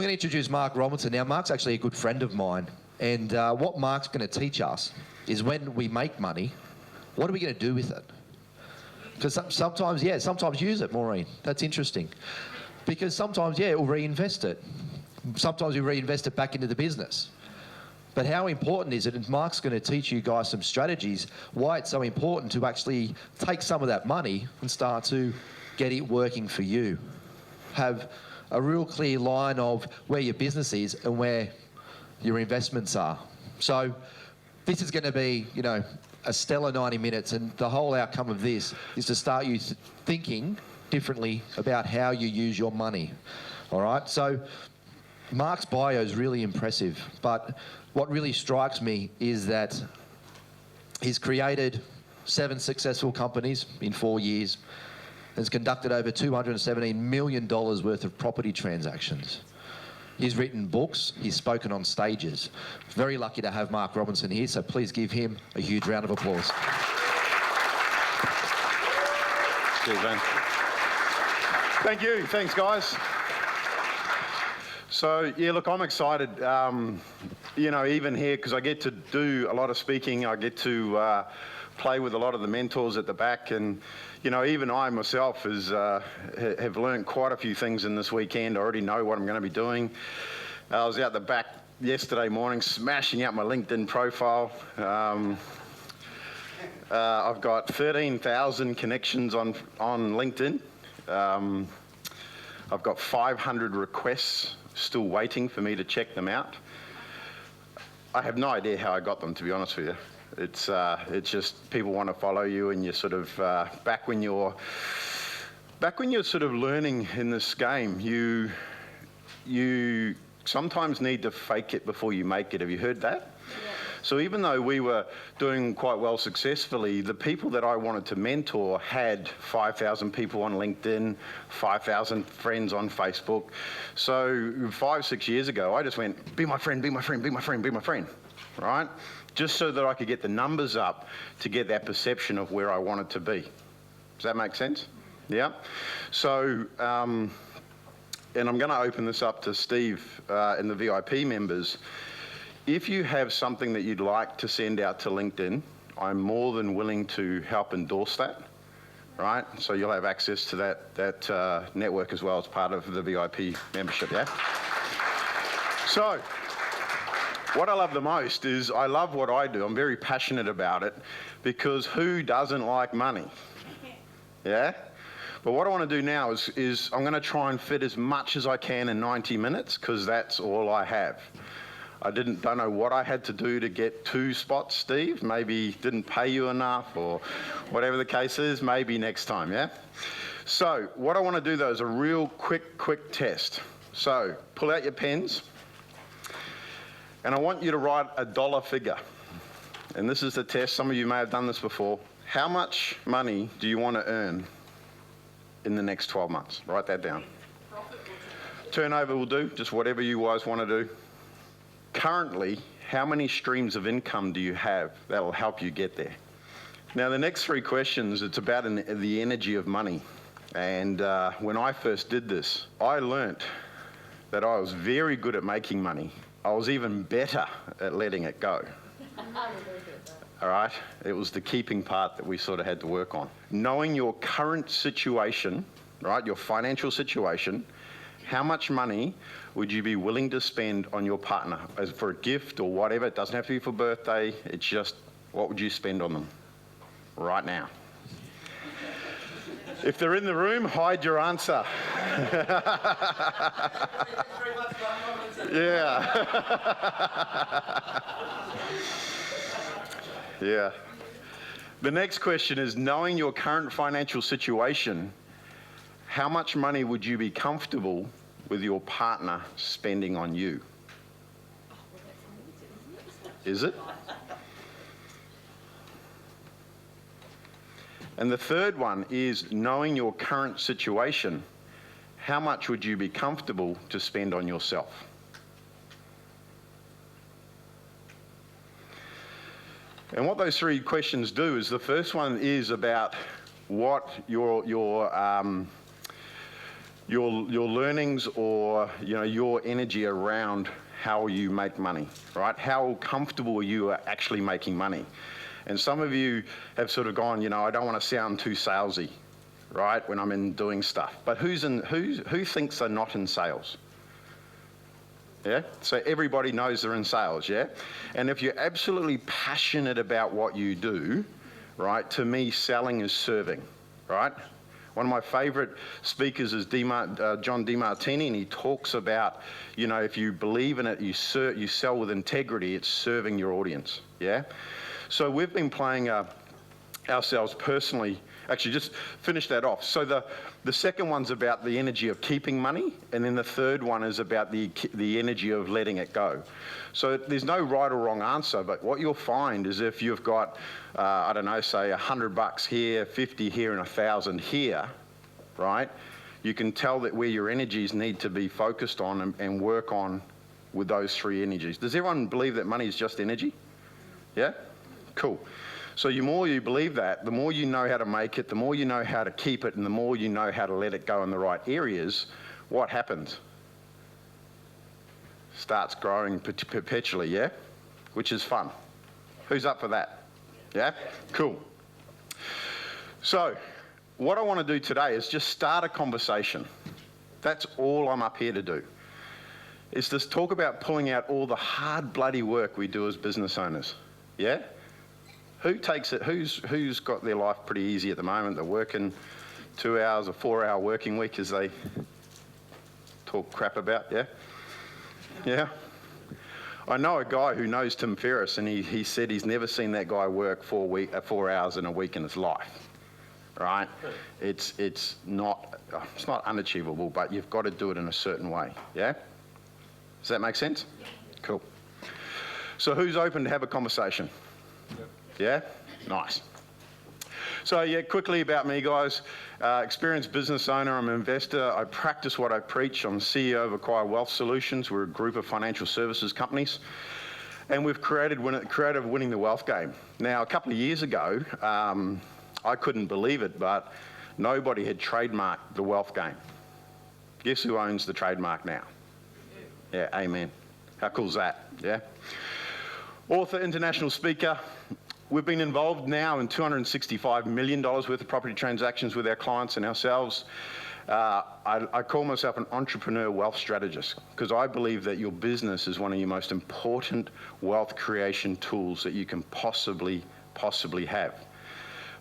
going to introduce Mark Robinson. Now, Mark's actually a good friend of mine, and what Mark's going to teach us is when we make money, what are we going to do with it? Because sometimes use it, Maureen. That's interesting. Because sometimes, we'll reinvest it. Sometimes we reinvest it back into the business. But how important is it? And Mark's going to teach you guys some strategies, why it's so important to actually take some of that money and start to get it working for you. Have a real clear line of where your business is and where your investments are. So this is going to be, a stellar 90 minutes, and the whole outcome of this is to start you thinking differently about how you use your money. All right? So Mark's bio is really impressive, but what really strikes me is that he's created 7 successful companies in 4 years, has conducted over $217 million worth of property transactions. He's written books, he's spoken on stages. Very lucky to have Mark Robinson here, so please give him a huge round of applause. Cheers, man. Thank you. Thanks, guys. So, look, I'm excited, even here, because I get to do a lot of speaking. I get to play with a lot of the mentors at the back, and even I myself have learned quite a few things in this weekend. I already know what I'm going to be doing. I was out the back yesterday morning smashing out my LinkedIn profile. I've got 13,000 connections on LinkedIn. I've got 500 requests still waiting for me to check them out. I have no idea how I got them, to be honest with you. It's just people want to follow you, and you're sort of back when you're sort of learning in this game, you sometimes need to fake it before you make it. Have you heard that? Yeah. So even though we were doing quite well successfully, the people that I wanted to mentor had 5,000 people on LinkedIn, 5,000 friends on Facebook. So 5-6 years ago, I just went, be my friend, be my friend, be my friend, be my friend, right? Just so that I could get the numbers up to get that perception of where I wanted to be. Does that make sense? Yeah? So, and I'm going to open this up to Steve and the VIP members. If you have something that you'd like to send out to LinkedIn, I'm more than willing to help endorse that, right? So you'll have access to that network as well as part of the VIP membership, yeah? So, what I love the most is I love what I do. I'm very passionate about it, because who doesn't like money? Yeah? But what I want to do now is I'm going to try and fit as much as I can in 90 minutes, because that's all I have. I don't know what I had to do to get 2 spots, Steve. Maybe didn't pay you enough, or whatever the case is. Maybe next time, yeah? So what I want to do, though, is a real quick test. So pull out your pens, and I want you to write a dollar figure. And this is the test. Some of you may have done this before. How much money do you want to earn in the next 12 months? Write that down. Turnover will do, just whatever you guys want to do. Currently, how many streams of income do you have that'll help you get there? Now, the next 3 questions, it's about the energy of money. And when I first did this, I learnt that I was very good at making money. I was even better at letting it go. All right? It was the keeping part that we sort of had to work on. Knowing your current situation, right, your financial situation, how much money would you be willing to spend on your partner as for a gift or whatever? It doesn't have to be for birthday. It's just, what would you spend on them right now? If they're in the room, hide your answer. Yeah. Yeah. The next question is, knowing your current financial situation, how much money would you be comfortable with your partner spending on you? Is it? And the third one is, knowing your current situation, how much would you be comfortable to spend on yourself? And what those 3 questions do is, the first one is about what your your learnings or your energy around how you make money, right? How comfortable you are actually making money. And some of you have sort of gone, I don't want to sound too salesy, right, when I'm in doing stuff. But who thinks they're not in sales? Yeah? So everybody knows they're in sales, yeah? And if you're absolutely passionate about what you do, right, to me, selling is serving, right? One of my favorite speakers is John DeMartini, and he talks about, if you believe in it, you sell with integrity, it's serving your audience, yeah? So we've been playing ourselves personally. Actually, just finish that off. So the second one's about the energy of keeping money, and then the third one is about the energy of letting it go. So there's no right or wrong answer, but what you'll find is if you've got, I don't know, say $100 here, 50 here, and 1,000 here, right? You can tell that where your energies need to be focused on and work on with those three energies. Does everyone believe that money is just energy? Yeah? Cool. So the more you believe that, the more you know how to make it, the more you know how to keep it, and the more you know how to let it go in the right areas, what happens? Starts growing perpetually, yeah? Which is fun. Who's up for that? Yeah? Cool. So what I want to do today is just start a conversation. That's all I'm up here to do. Is just talk about pulling out all the hard bloody work we do as business owners. Yeah? Who takes it? Who's got their life pretty easy at the moment? They're working 2 hours, a 4-hour working week, as they talk crap about. Yeah, yeah. I know a guy who knows Tim Ferriss, and he said he's never seen that guy work 4 hours in a week in his life. Right? It's not unachievable, but you've got to do it in a certain way. Yeah. Does that make sense? Yeah. Cool. So who's open to have a conversation? Yeah? Nice. So yeah, quickly about me, guys. Experienced business owner, I'm an investor. I practice what I preach. I'm CEO of Acquire Wealth Solutions. We're a group of financial services companies. And we've created Winning the Wealth Game. Now, a couple of years ago, I couldn't believe it, but nobody had trademarked the wealth game. Guess who owns the trademark now? Yeah, amen. How cool is that? Yeah? Author, international speaker. We've been involved now in $265 million worth of property transactions with our clients and ourselves. I call myself an entrepreneur wealth strategist because I believe that your business is one of your most important wealth creation tools that you can possibly have.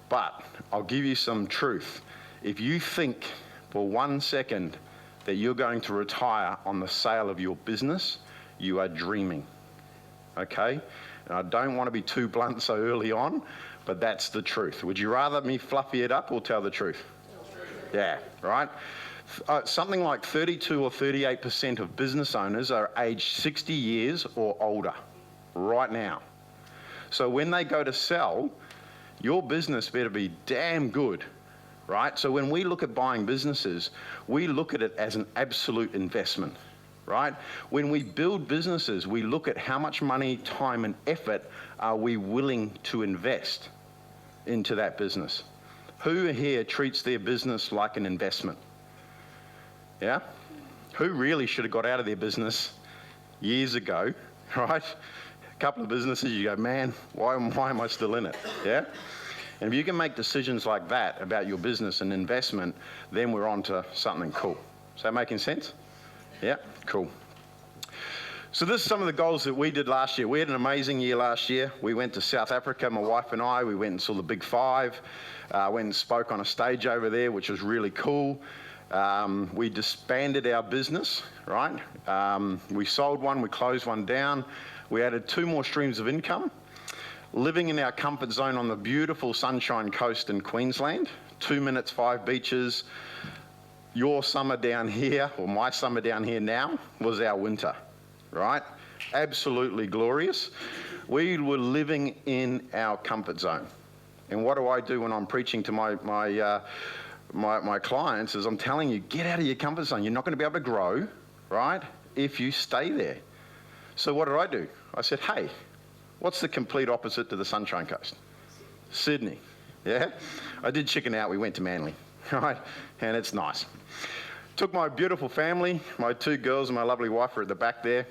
But I'll give you some truth. If you think for 1 second that you're going to retire on the sale of your business, you are dreaming. Okay? And I don't want to be too blunt so early on, but that's the truth. Would you rather me fluffy it up or tell the truth? Yeah, right? Something like 32 or 38% of business owners are aged 60 years or older right now. So when they go to sell, your business better be damn good, right? So when we look at buying businesses, we look at it as an absolute investment. Right? When we build businesses, we look at how much money, time, and effort are we willing to invest into that business. Who here treats their business like an investment? Yeah? Who really should have got out of their business years ago, right? A couple of businesses, you go, man, why am I still in it? Yeah? And if you can make decisions like that about your business and investment, then we're on to something cool. Is that making sense? Yeah, cool. So this is some of the goals that we did last year. We had an amazing year last year. We went to South Africa, my wife and I. We went and saw the Big Five. Went and spoke on a stage over there, which was really cool. We disbanded our business, right? We sold one, we closed one down. We added 2 more streams of income. Living in our comfort zone on the beautiful Sunshine Coast in Queensland. 2 minutes, 5 beaches. Your summer down here, or my summer down here now, was our winter, right? Absolutely glorious. We were living in our comfort zone. And what do I do when I'm preaching to my clients is I'm telling you, get out of your comfort zone. You're not going to be able to grow, right, if you stay there. So what did? I said, hey, what's the complete opposite to the Sunshine Coast? Sydney, yeah? I did chicken out. We went to Manly, right? And it's nice. Took my beautiful family, my 2 girls and my lovely wife are at the back there.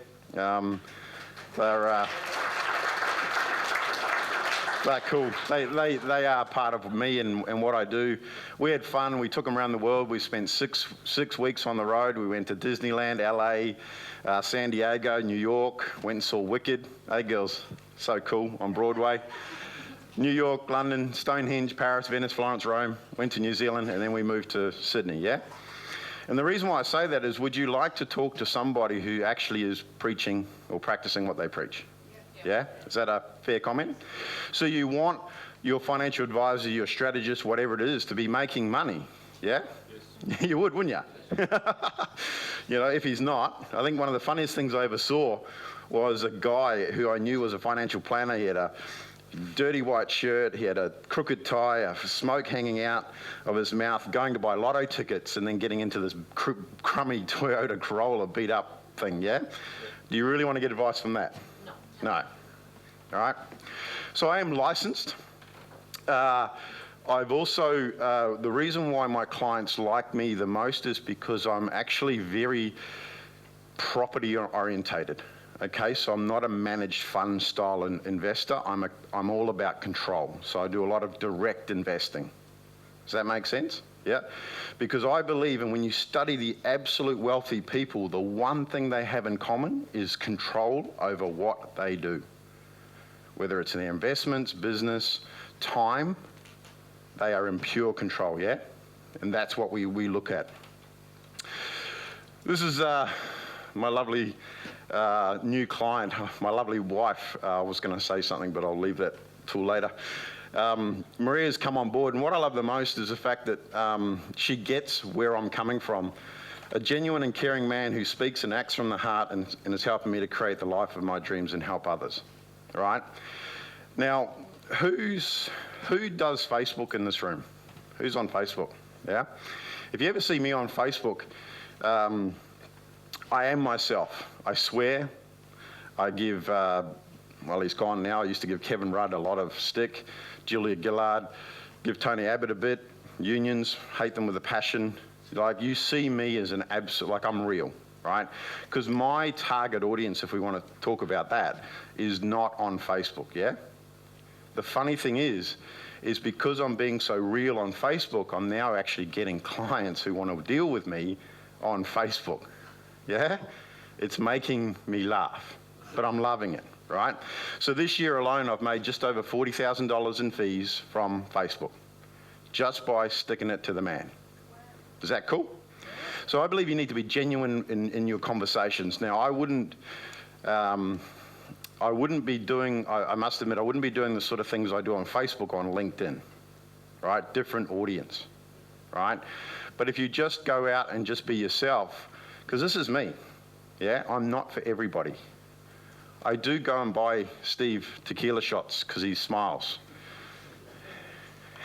They're cool. They are part of me and what I do. We had fun. We took them around the world. We spent six weeks on the road. We went to Disneyland, LA, San Diego, New York. Went and saw Wicked. Hey, girls, so cool on Broadway. New York, London, Stonehenge, Paris, Venice, Florence, Rome. Went to New Zealand, and then we moved to Sydney, yeah? And the reason why I say that is, would you like to talk to somebody who actually is preaching or practicing what they preach? Yeah? Is that a fair comment? So you want your financial advisor, your strategist, whatever it is, to be making money, yeah? Yes. You would, wouldn't you? You know, if he's not, I think one of the funniest things I ever saw was a guy who I knew was a financial planner. He had a dirty white shirt, he had a crooked tie, a smoke hanging out of his mouth, going to buy lotto tickets and then getting into this crummy Toyota Corolla beat up thing, yeah? Do you really want to get advice from that? No. All right. So I am licensed. I've also, the reason why my clients like me the most is because I'm actually very property orientated. Okay, so I'm not a managed fund style investor. I'm all about control. So I do a lot of direct investing. Does that make sense? Yeah, because I believe, and when you study the absolute wealthy people, the one thing they have in common is control over what they do. Whether it's in their investments, business, time, they are in pure control, yeah? And that's what we look at. This is my lovely new client, my lovely wife. I was going to say something, but I'll leave that till later. Maria's come on board, and what I love the most is the fact that she gets where I'm coming from. A genuine and caring man who speaks and acts from the heart and is helping me to create the life of my dreams and help others. All right? Now, who does Facebook in this room? Who's on Facebook? Yeah? If you ever see me on Facebook, I am myself. I swear. I give, well, he's gone now. I used to give Kevin Rudd a lot of stick. Julia Gillard, give Tony Abbott a bit. Unions, hate them with a passion. Like, you see me as an absolute, like, I'm real, right? Because my target audience, if we want to talk about that, is not on Facebook, yeah? The funny thing is because I'm being so real on Facebook, I'm now actually getting clients who want to deal with me on Facebook, yeah? It's making me laugh, but I'm loving it, right? So this year alone, I've made just over $40,000 in fees from Facebook, just by sticking it to the man. Is that cool? So I believe you need to be genuine in your conversations. Now, I wouldn't be doing, I must admit, I wouldn't be doing the sort of things I do on Facebook on LinkedIn, right? Different audience, right? But if you just go out and just be yourself, because this is me, yeah? I'm not for everybody. I do go and buy Steve tequila shots because he smiles.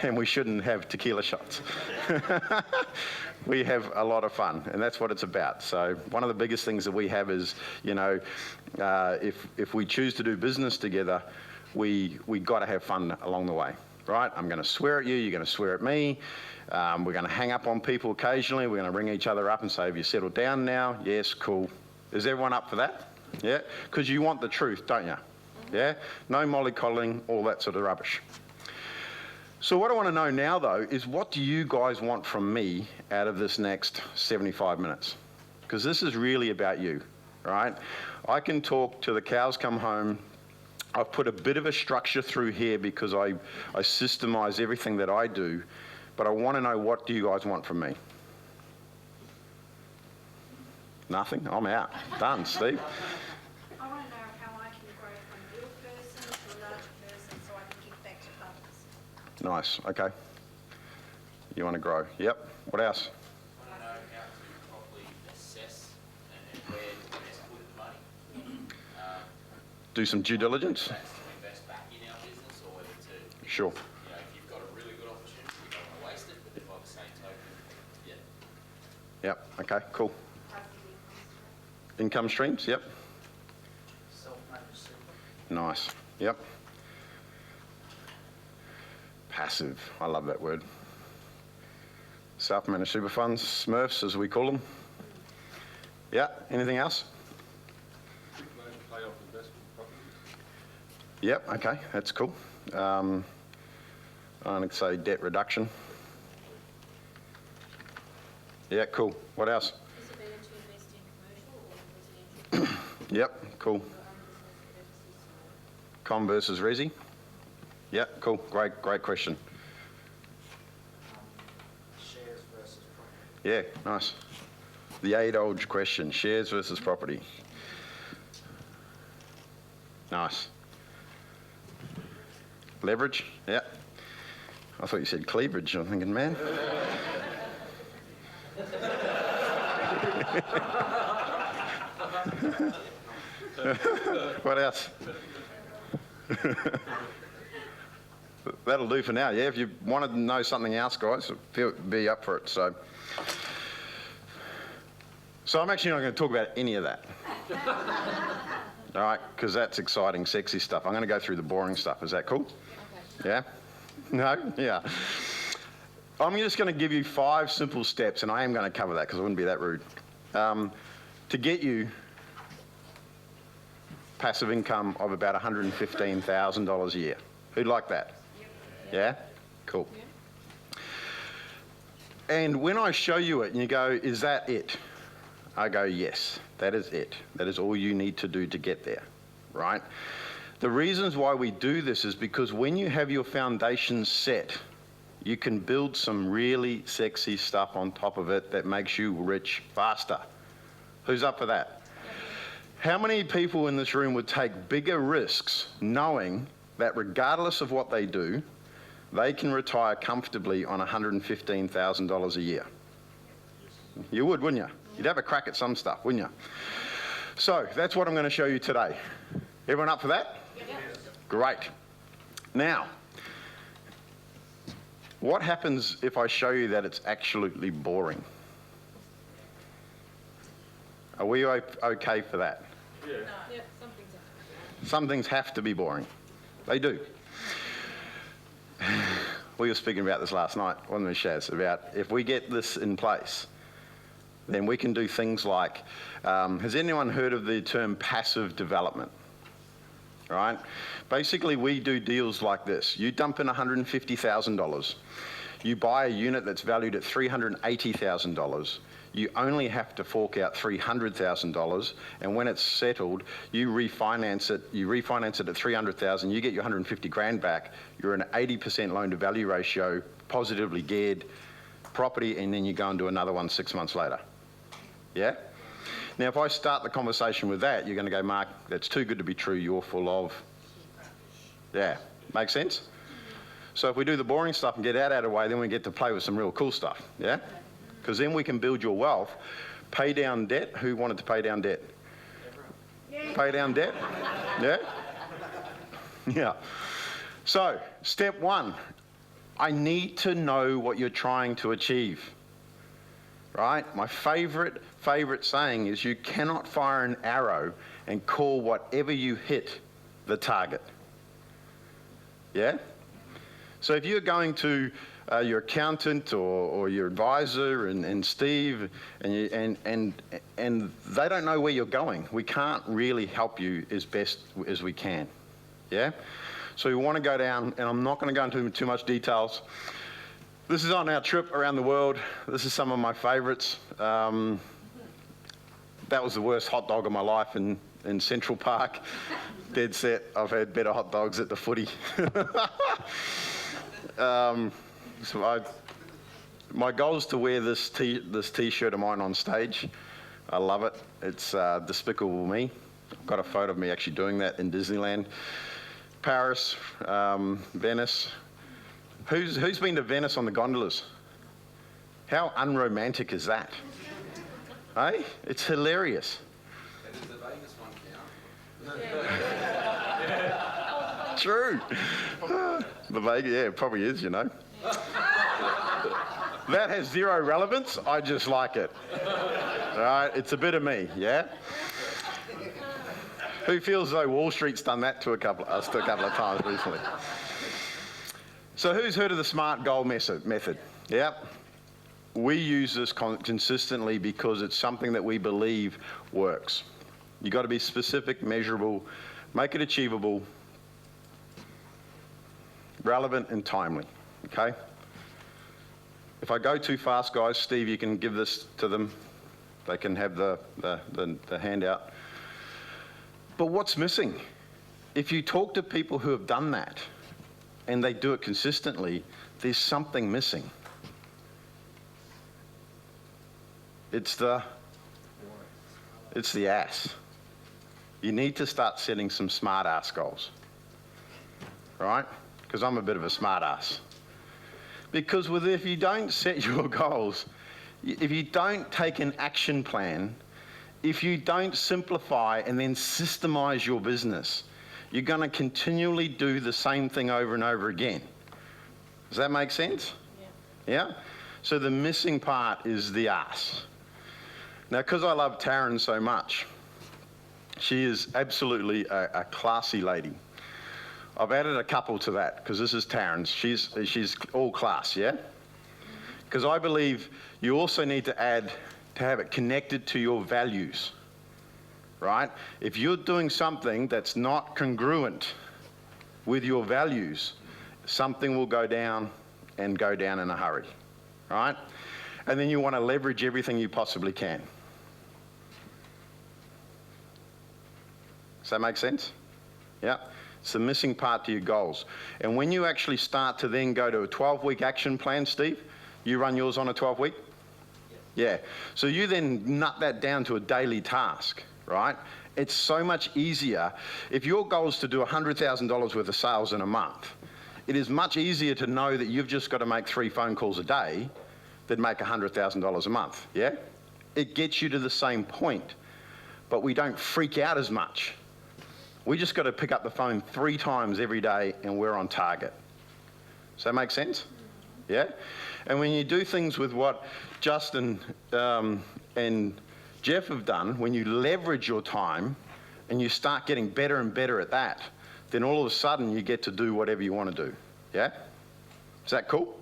And we shouldn't have tequila shots. We have a lot of fun, and that's what it's about. So one of the biggest things that we have is, you know, if we choose to do business together, we got to have fun along the way, right? I'm going to swear at you, you're going to swear at me. We're going to hang up on people occasionally. We're going to ring each other up and say, have you settled down now? Yes, cool. Is everyone up for that? Yeah? Because you want the truth, don't you? Yeah? No mollycoddling, all that sort of rubbish. So what I want to know now, though, is what do you guys want from me out of this next 75 minutes? Because this is really about you, right? I can talk till the cows come home. I've put a bit of a structure through here because I systemize everything that I do, but I want to know, what do you guys want from me? Nothing? I'm out. Done, Steve. I want to know how I can grow from a little person to a larger person so I can give back to others. Nice, okay. You want to grow. Yep. What else? I want to know how to properly assess and where to best put the money. Do some due diligence? Whether that's to invest back in our business or whether to, Sure. you know, if you've got a really good opportunity, you don't want to waste it, but then by the same token, yeah. Yep, okay, cool. Type of Income streams, yep. Self-made super. Nice, yep. Passive, I love that word. Self-managed super funds, Smurfs as we call them. Yeah, anything else? Pay off investment properties. Yep, okay, that's cool. I'd say debt reduction. Yeah, cool. What else? Is it better to invest in commercial or residential? Yep, cool. Com versus resi? Yep, cool. Great question. Shares versus property. Yeah, nice. The age-old question, shares versus property. Nice. Leverage? Yeah. I thought you said cleavage. I'm thinking, man. What else? That'll do for now. Yeah, if you wanted to know something else, guys, be up for it. So I'm actually not going to talk about any of that. All right, because that's exciting, sexy stuff. I'm going to go through the boring stuff. Is that cool? Yeah? No? Yeah. I'm just going to give you 5 simple steps, and I am going to cover that because I wouldn't be that rude, to get you passive income of about $115,000 a year. Who'd like that? Yeah? Cool. And when I show you it and you go, is that it? I go, yes, that is it. That is all you need to do to get there, right? The reasons why we do this is because when you have your foundations set, you can build some really sexy stuff on top of it that makes you rich faster. Who's up for that? How many people in this room would take bigger risks knowing that regardless of what they do, they can retire comfortably on $115,000 a year? You would, wouldn't you? You'd have a crack at some stuff, wouldn't you? So that's what I'm going to show you today. Everyone up for that? Yes. Great. Now, what happens if I show you that it's absolutely boring? Are we okay for that? Yeah. Yeah, Some things have to be boring. They do. We were speaking about this last night, wasn't we, Shaz? About if we get this in place, then we can do things like, has anyone heard of the term passive development? All right? Basically, we do deals like this. You dump in $150,000. You buy a unit that's valued at $380,000. You only have to fork out $300,000, and when it's settled, you refinance it. You refinance it at $300,000. You get your 150 grand back. You're an 80% loan to value ratio, positively geared property, and then you go and do another one 6 months later. Yeah? Now, if I start the conversation with that, you're going to go, Mark, that's too good to be true. You're full of. Yeah, make sense? So if we do the boring stuff and get that out of the way, then we get to play with some real cool stuff. Yeah? Because then we can build your wealth, pay down debt. Who wanted to pay down debt? Pay down debt? Yeah? Yeah. So, step 1, I need to know what you're trying to achieve. Right? My favorite saying is you cannot fire an arrow and call whatever you hit the target. Yeah? So if you're going to your accountant or your advisor and Steve and they don't know where you're going, we can't really help you as best as we can. Yeah? So you want to go down, and I'm not going to go into too much details. This is on our trip around the world. This is some of my favourites. That was the worst hot dog of my life in Central Park. Dead set. I've had better hot dogs at the footy. My goal is to wear this T-shirt of mine on stage. I love it. It's Despicable Me. I've got a photo of me actually doing that in Disneyland. Paris, Venice. Who's been to Venice on the gondolas? How unromantic is that? Hey? It's hilarious. Does the Vegas one count? True. The Vegas, yeah, it probably is, you know. That has zero relevance. I just like it. All right, it's a bit of me, yeah? Who feels as though Wall Street's done that to us a couple of times recently? So who's heard of the SMART goal method? Yep. we use this consistently because it's something that we believe works. You've got to be specific, measurable, make it achievable, relevant and timely, okay? If I go too fast, guys, Steve, you can give this to them. They can have the handout. But what's missing? If you talk to people who have done that and they do it consistently, there's something missing. It's the ass. You need to start setting some smart ass goals, right? Because I'm a bit of a smart ass. Because if you don't set your goals, if you don't take an action plan, if you don't simplify and then systemize your business, you're going to continually do the same thing over and over again. Does that make sense? Yeah? So the missing part is the ass. Now, because I love Taryn so much, she is absolutely a classy lady. I've added a couple to that because this is Taryn's. She's all class, yeah? Because I believe you also need to have it connected to your values, right? If you're doing something that's not congruent with your values, something will go down and go down in a hurry, right? And then you want to leverage everything you possibly can. Does that make sense? Yeah. It's the missing part to your goals. And when you actually start to then go to a 12-week action plan, Steve, you run yours on a 12-week? Yeah. So you then nut that down to a daily task, right? It's so much easier. If your goal is to do $100,000 worth of sales in a month, it is much easier to know that you've just got to make 3 phone calls a day than make $100,000 a month, yeah? It gets you to the same point, but we don't freak out as much. We just got to pick up the phone 3 times every day and we're on target. Does that make sense? Yeah? And when you do things with what Justin and Jeff have done, when you leverage your time and you start getting better and better at that, then all of a sudden you get to do whatever you want to do. Yeah? Is that cool?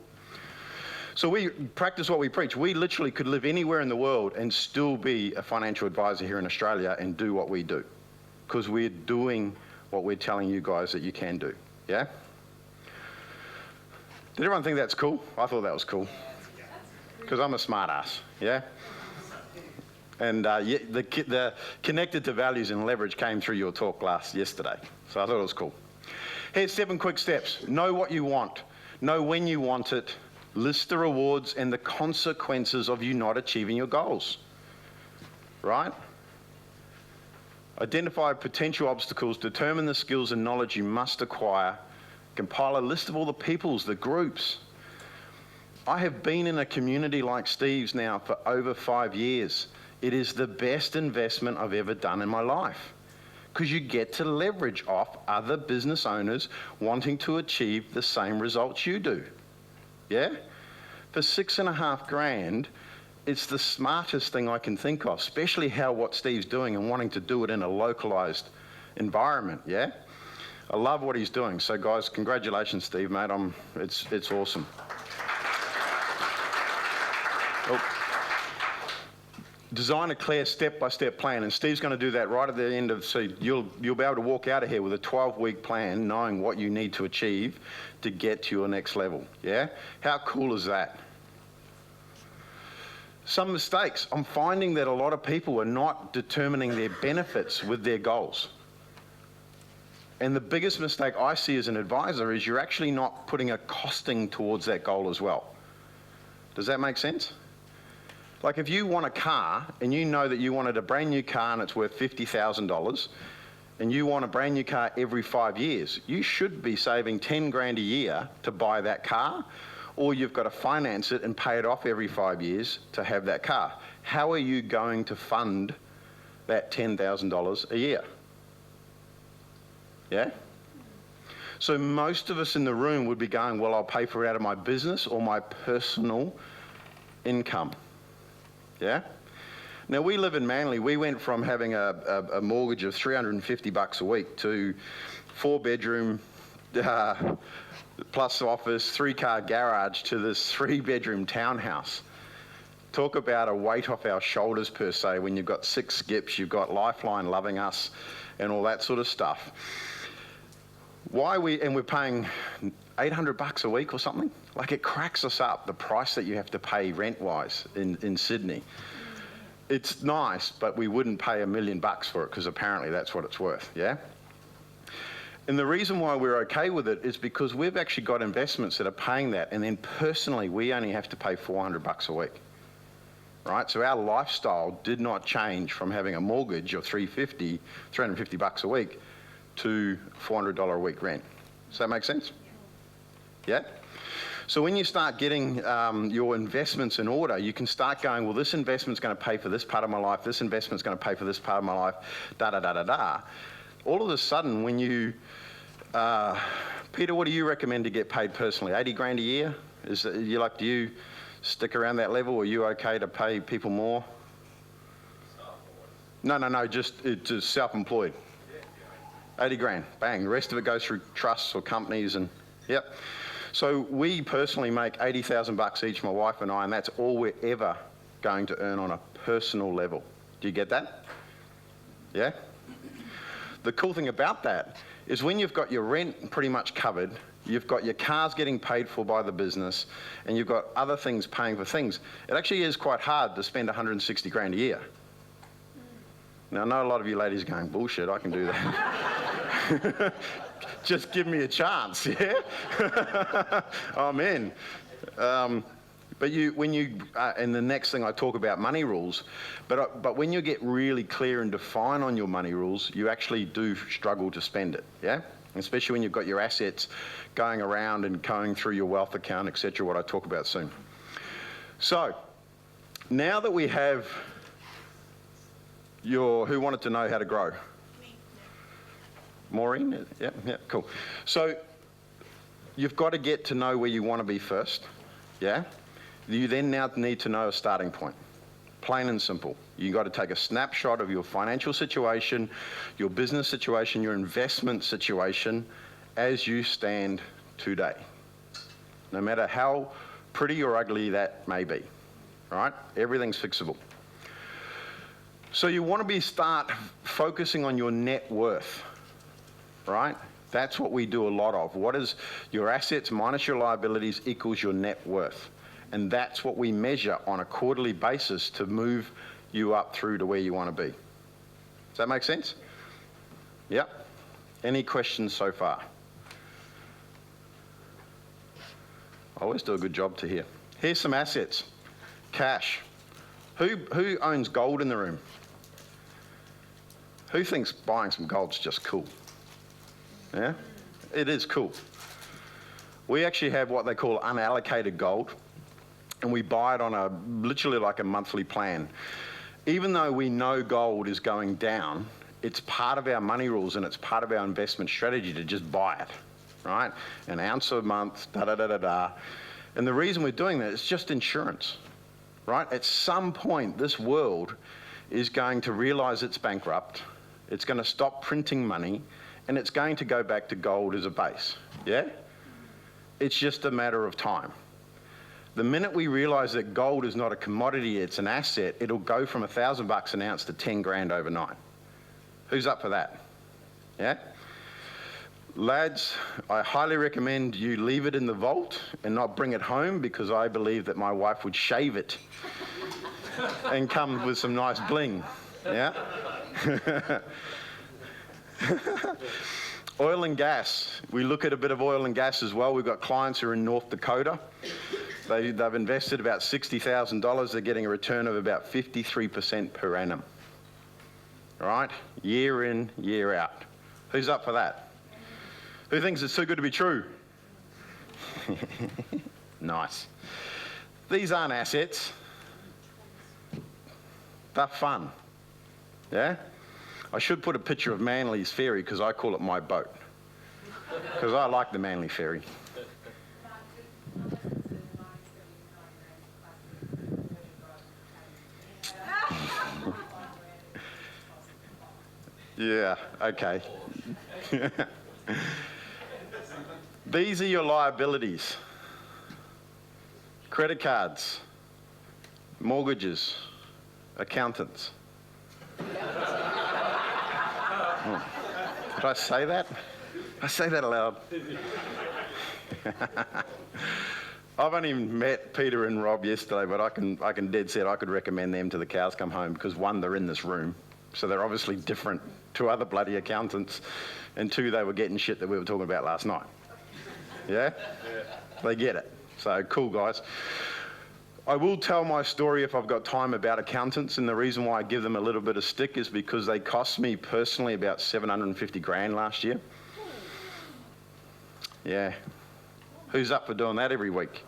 So we practice what we preach. We literally could live anywhere in the world and still be a financial advisor here in Australia and do what we do. Because we're doing what we're telling you guys that you can do. Yeah? Did everyone think that's cool? I thought that was cool. Because I'm a smart ass. Yeah? And the connected to values and leverage came through your talk yesterday. So I thought it was cool. Here's 7 quick steps. Know what you want. Know when you want it. List the rewards and the consequences of you not achieving your goals. Right? Identify potential obstacles, determine the skills and knowledge you must acquire, compile a list of all the peoples, the groups. I have been in a community like Steve's now for over 5 years. It is the best investment I've ever done in my life because you get to leverage off other business owners wanting to achieve the same results you do. Yeah? For $6.5 grand, it's the smartest thing I can think of, especially what Steve's doing and wanting to do it in a localized environment, yeah? I love what he's doing. So guys, congratulations, Steve, mate. It's awesome. Design a clear step-by-step plan, and Steve's going to do that right at the end of, so you'll be able to walk out of here with a 12-week plan knowing what you need to achieve to get to your next level, yeah? How cool is that? Some mistakes. I'm finding that a lot of people are not determining their benefits with their goals. And the biggest mistake I see as an advisor is you're actually not putting a costing towards that goal as well. Does that make sense? Like if you want a car and you know that you wanted a brand new car and it's worth $50,000 and you want a brand new car every 5 years, you should be saving 10 grand a year to buy that car, or you've got to finance it and pay it off every 5 years to have that car. How are you going to fund that $10,000 a year? Yeah? So most of us in the room would be going, well, I'll pay for it out of my business or my personal income. Yeah? Now, we live in Manly. We went from having a mortgage of $350 a week to 4-bedroom plus office, 3-car garage to this 3-bedroom townhouse. Talk about a weight off our shoulders per se when you've got 6 skips, you've got Lifeline loving us and all that sort of stuff. We're paying $800 a week or something? Like, it cracks us up, the price that you have to pay rent-wise in Sydney. It's nice, but we wouldn't pay $1 million for it because apparently that's what it's worth, yeah? And the reason why we're okay with it is because we've actually got investments that are paying that, and then personally we only have to pay $400 a week, right? So our lifestyle did not change from having a mortgage of $350 a week to $400 a week rent. Does that make sense? Yeah? So when you start getting your investments in order, you can start going, well, this investment's going to pay for this part of my life, this investment's going to pay for this part of my life, da-da-da-da-da. All of a sudden, when you, Peter, what do you recommend to get paid personally? 80 grand a year? Do you stick around that level, or are you okay to pay people more? No, just self-employed. 80 grand, bang. The rest of it goes through trusts or companies and, yep. So we personally make $80,000 each, my wife and I, and that's all we're ever going to earn on a personal level. Do you get that? Yeah? The cool thing about that is when you've got your rent pretty much covered, you've got your cars getting paid for by the business, and you've got other things paying for things, it actually is quite hard to spend 160 grand a year. Now, I know a lot of you ladies are going, bullshit, I can do that. Just give me a chance, yeah? I'm in. But and the next thing I talk about money rules, but when you get really clear and define on your money rules, you actually do struggle to spend it, yeah? Especially when you've got your assets going around and going through your wealth account, etc., what I talk about soon. So, now that we have who wanted to know how to grow? Maureen? Yeah, cool. So you've got to get to know where you want to be first, yeah? You then now need to know a starting point, plain and simple. You've got to take a snapshot of your financial situation, your business situation, your investment situation as you stand today, no matter how pretty or ugly that may be, right? Everything's fixable. So you want to start focusing on your net worth, right? That's what we do a lot of. What is your assets minus your liabilities equals your net worth. And that's what we measure on a quarterly basis to move you up through to where you want to be. Does that make sense? Yep. Any questions so far? I always do a good job to hear. Here's some assets. Cash. Who owns gold in the room? Who thinks buying some gold's just cool? Yeah, it is cool. We actually have what they call unallocated gold, and we buy it on literally like a monthly plan. Even though we know gold is going down, it's part of our money rules and it's part of our investment strategy to just buy it, right? An ounce a month, da-da-da-da-da. And the reason we're doing that is just insurance, right? At some point, this world is going to realize it's bankrupt, it's going to stop printing money, and it's going to go back to gold as a base, yeah? It's just a matter of time. The minute we realize that gold is not a commodity, it's an asset, it'll go from $1,000 an ounce to 10 grand overnight. Who's up for that? Yeah? Lads, I highly recommend you leave it in the vault and not bring it home, because I believe that my wife would shave it and come with some nice bling, yeah? Oil and gas. We look at a bit of oil and gas as well. We've got clients who are in North Dakota. They've invested about $60,000. They're getting a return of about 53% per annum. All right? Year in, year out. Who's up for that? Who thinks it's too good to be true? Nice. These aren't assets. They're fun. Yeah? I should put a picture of Manly's ferry, because I call it my boat. Because I like the Manly ferry. Yeah, okay. These are your liabilities. Credit cards, mortgages, accountants. Oh. Did I say that? I say that aloud. I've only met Peter and Rob yesterday, but I can dead set I could recommend them to the cows come home because one, they're in this room, so they're obviously different to other bloody accountants, and two, they were getting shit that we were talking about last night. Yeah? They get it. So cool, guys. I will tell my story if I've got time about accountants, and the reason why I give them a little bit of stick is because they cost me personally about 750 grand last year. Yeah. Who's up for doing that every week?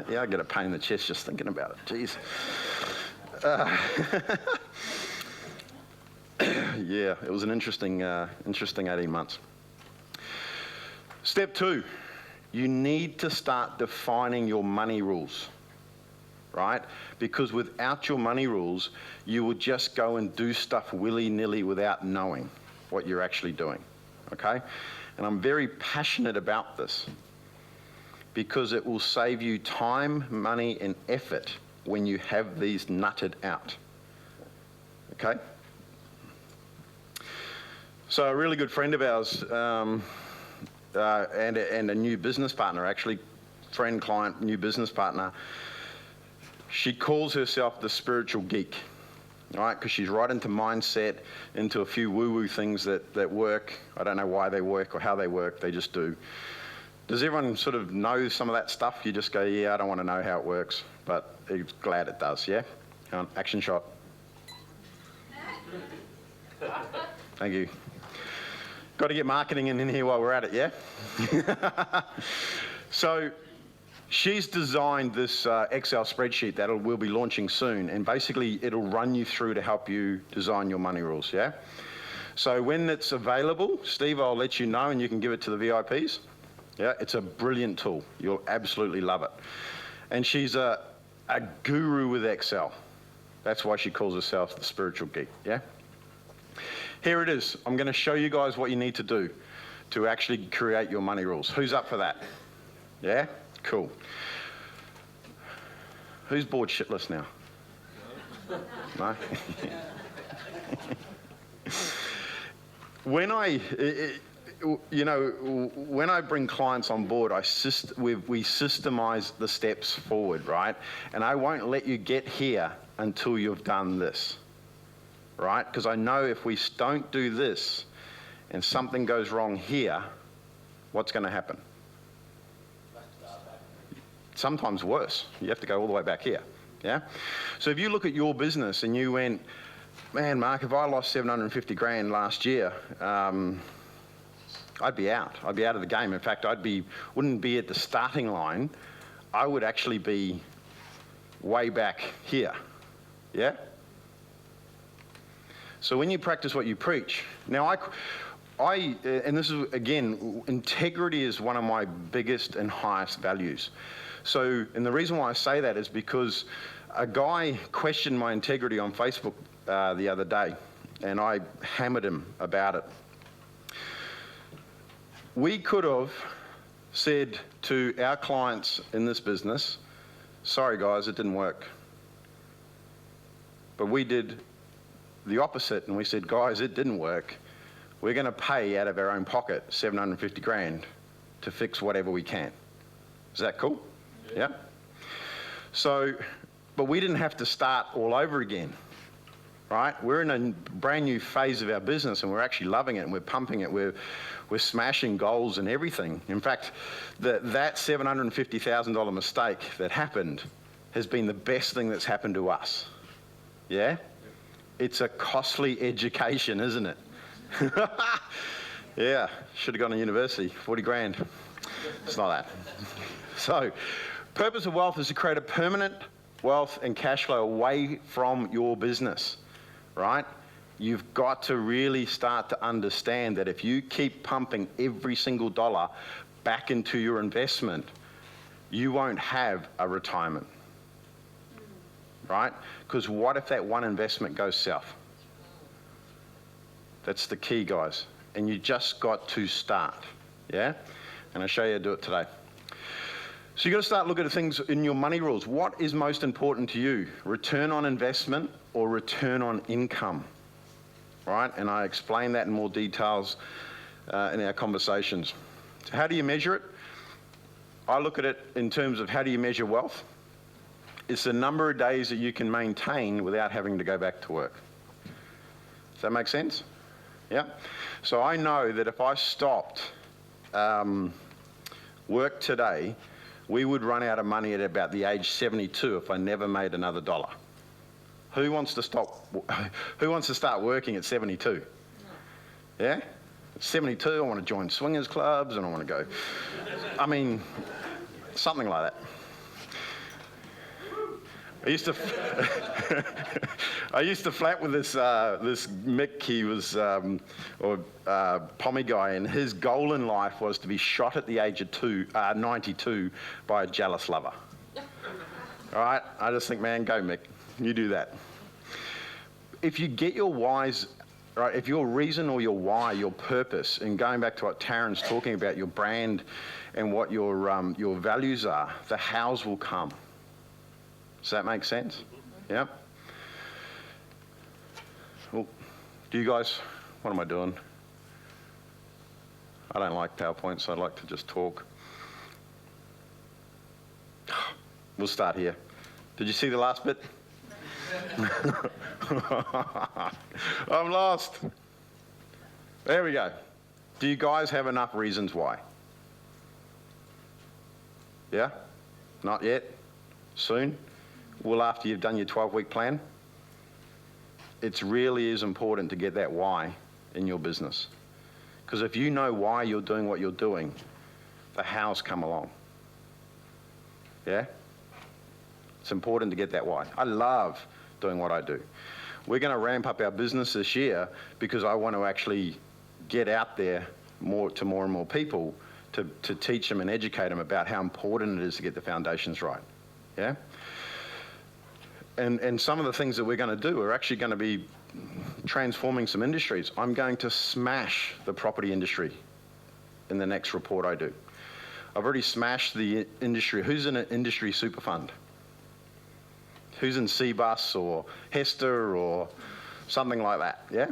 Yeah, I get a pain in the chest just thinking about it. Jeez. Yeah, it was an interesting 18 months. Step 2, you need to start defining your money rules, right? Because without your money rules, you will just go and do stuff willy-nilly without knowing what you're actually doing, okay? And I'm very passionate about this because it will save you time, money, and effort when you have these nutted out, okay? So a really good friend of ours and a new business partner, actually, friend, client, new business partner, she calls herself the spiritual geek, right? Because she's right into mindset, into a few woo-woo things that work. I don't know why they work or how they work, they just do. Does everyone sort of know some of that stuff? You just go, yeah, I don't want to know how it works, but I'm glad it does, yeah? Come on, action shot. Thank you. Got to get marketing in here while we're at it, yeah? So she's designed this Excel spreadsheet that we'll be launching soon, and basically it'll run you through to help you design your money rules, yeah? So when it's available, Steve, I'll let you know and you can give it to the VIPs. Yeah, it's a brilliant tool. You'll absolutely love it. And she's a guru with Excel. That's why she calls herself the spiritual geek, yeah? Here it is. I'm going to show you guys what you need to do to actually create your money rules. Who's up for that? Yeah? Cool. Who's bored shitless now? No? When I bring clients on board, we systemize the steps forward, right? And I won't let you get here until you've done this, right? Because I know if we don't do this and something goes wrong here, what's going to happen? Sometimes worse. You have to go all the way back here, yeah? So if you look at your business and you went, man, Mark, if I lost 750 grand last year, I'd be out. I'd be out of the game. In fact, wouldn't be at the starting line. I would actually be way back here, yeah? So when you practice what you preach, now and this is, again, integrity is one of my biggest and highest values. So, and the reason why I say that is because a guy questioned my integrity on Facebook the other day, and I hammered him about it. We could have said to our clients in this business, sorry guys, it didn't work. But we did the opposite, and we said, guys, it didn't work. We're going to pay out of our own pocket 750 grand to fix whatever we can. Is that cool? Yeah? So, but we didn't have to start all over again, right? We're in a brand new phase of our business, and we're actually loving it, and we're pumping it. We're smashing goals and everything. In fact, that $750,000 mistake that happened has been the best thing that's happened to us. Yeah? It's a costly education, isn't it? Yeah, should have gone to university, 40 grand. It's not that. So, purpose of wealth is to create a permanent wealth and cash flow away from your business, right? You've got to really start to understand that if you keep pumping every single dollar back into your investment, you won't have a retirement, right? Because what if that one investment goes south? That's the key, guys. And you just got to start, yeah? And I'll show you how to do it today. So you've got to start looking at things in your money rules. What is most important to you? Return on investment or return on income? Right? And I explain that in more details in our conversations. So how do you measure it? I look at it in terms of how do you measure wealth? It's the number of days that you can maintain without having to go back to work. Does that make sense? Yeah? So I know that if I stopped work today, we would run out of money at about the age 72 if I never made another dollar. Who wants to start working at 72? Yeah? At 72, I want to join swingers clubs and I want to go, I mean, something like that. I used to flat with this Mick. He was Pommy guy, and his goal in life was to be shot at the age of 92 by a jealous lover. All right, I just think, man, go Mick, you do that. If you get your whys right, if your reason or your why, your purpose, and going back to what Taryn's talking about, your brand and what your values are, the hows will come. Does that make sense? Yeah? Well, do you guys, what am I doing? I don't like PowerPoints, so I'd like to just talk. We'll start here. Did you see the last bit? I'm lost. There we go. Do you guys have enough reasons why? Yeah? Not yet? Soon? Well, after you've done your 12-week plan? It really is important to get that why in your business. Because if you know why you're doing what you're doing, the hows come along. Yeah? It's important to get that why. I love doing what I do. We're going to ramp up our business this year because I want to actually get out there to more and more people to teach them and educate them about how important it is to get the foundations right. Yeah? And some of the things that we're going to do are actually going to be transforming some industries. I'm going to smash the property industry in the next report I do. I've already smashed the industry. Who's in an industry super fund? Who's in CBUS or Hester or something like that, yeah?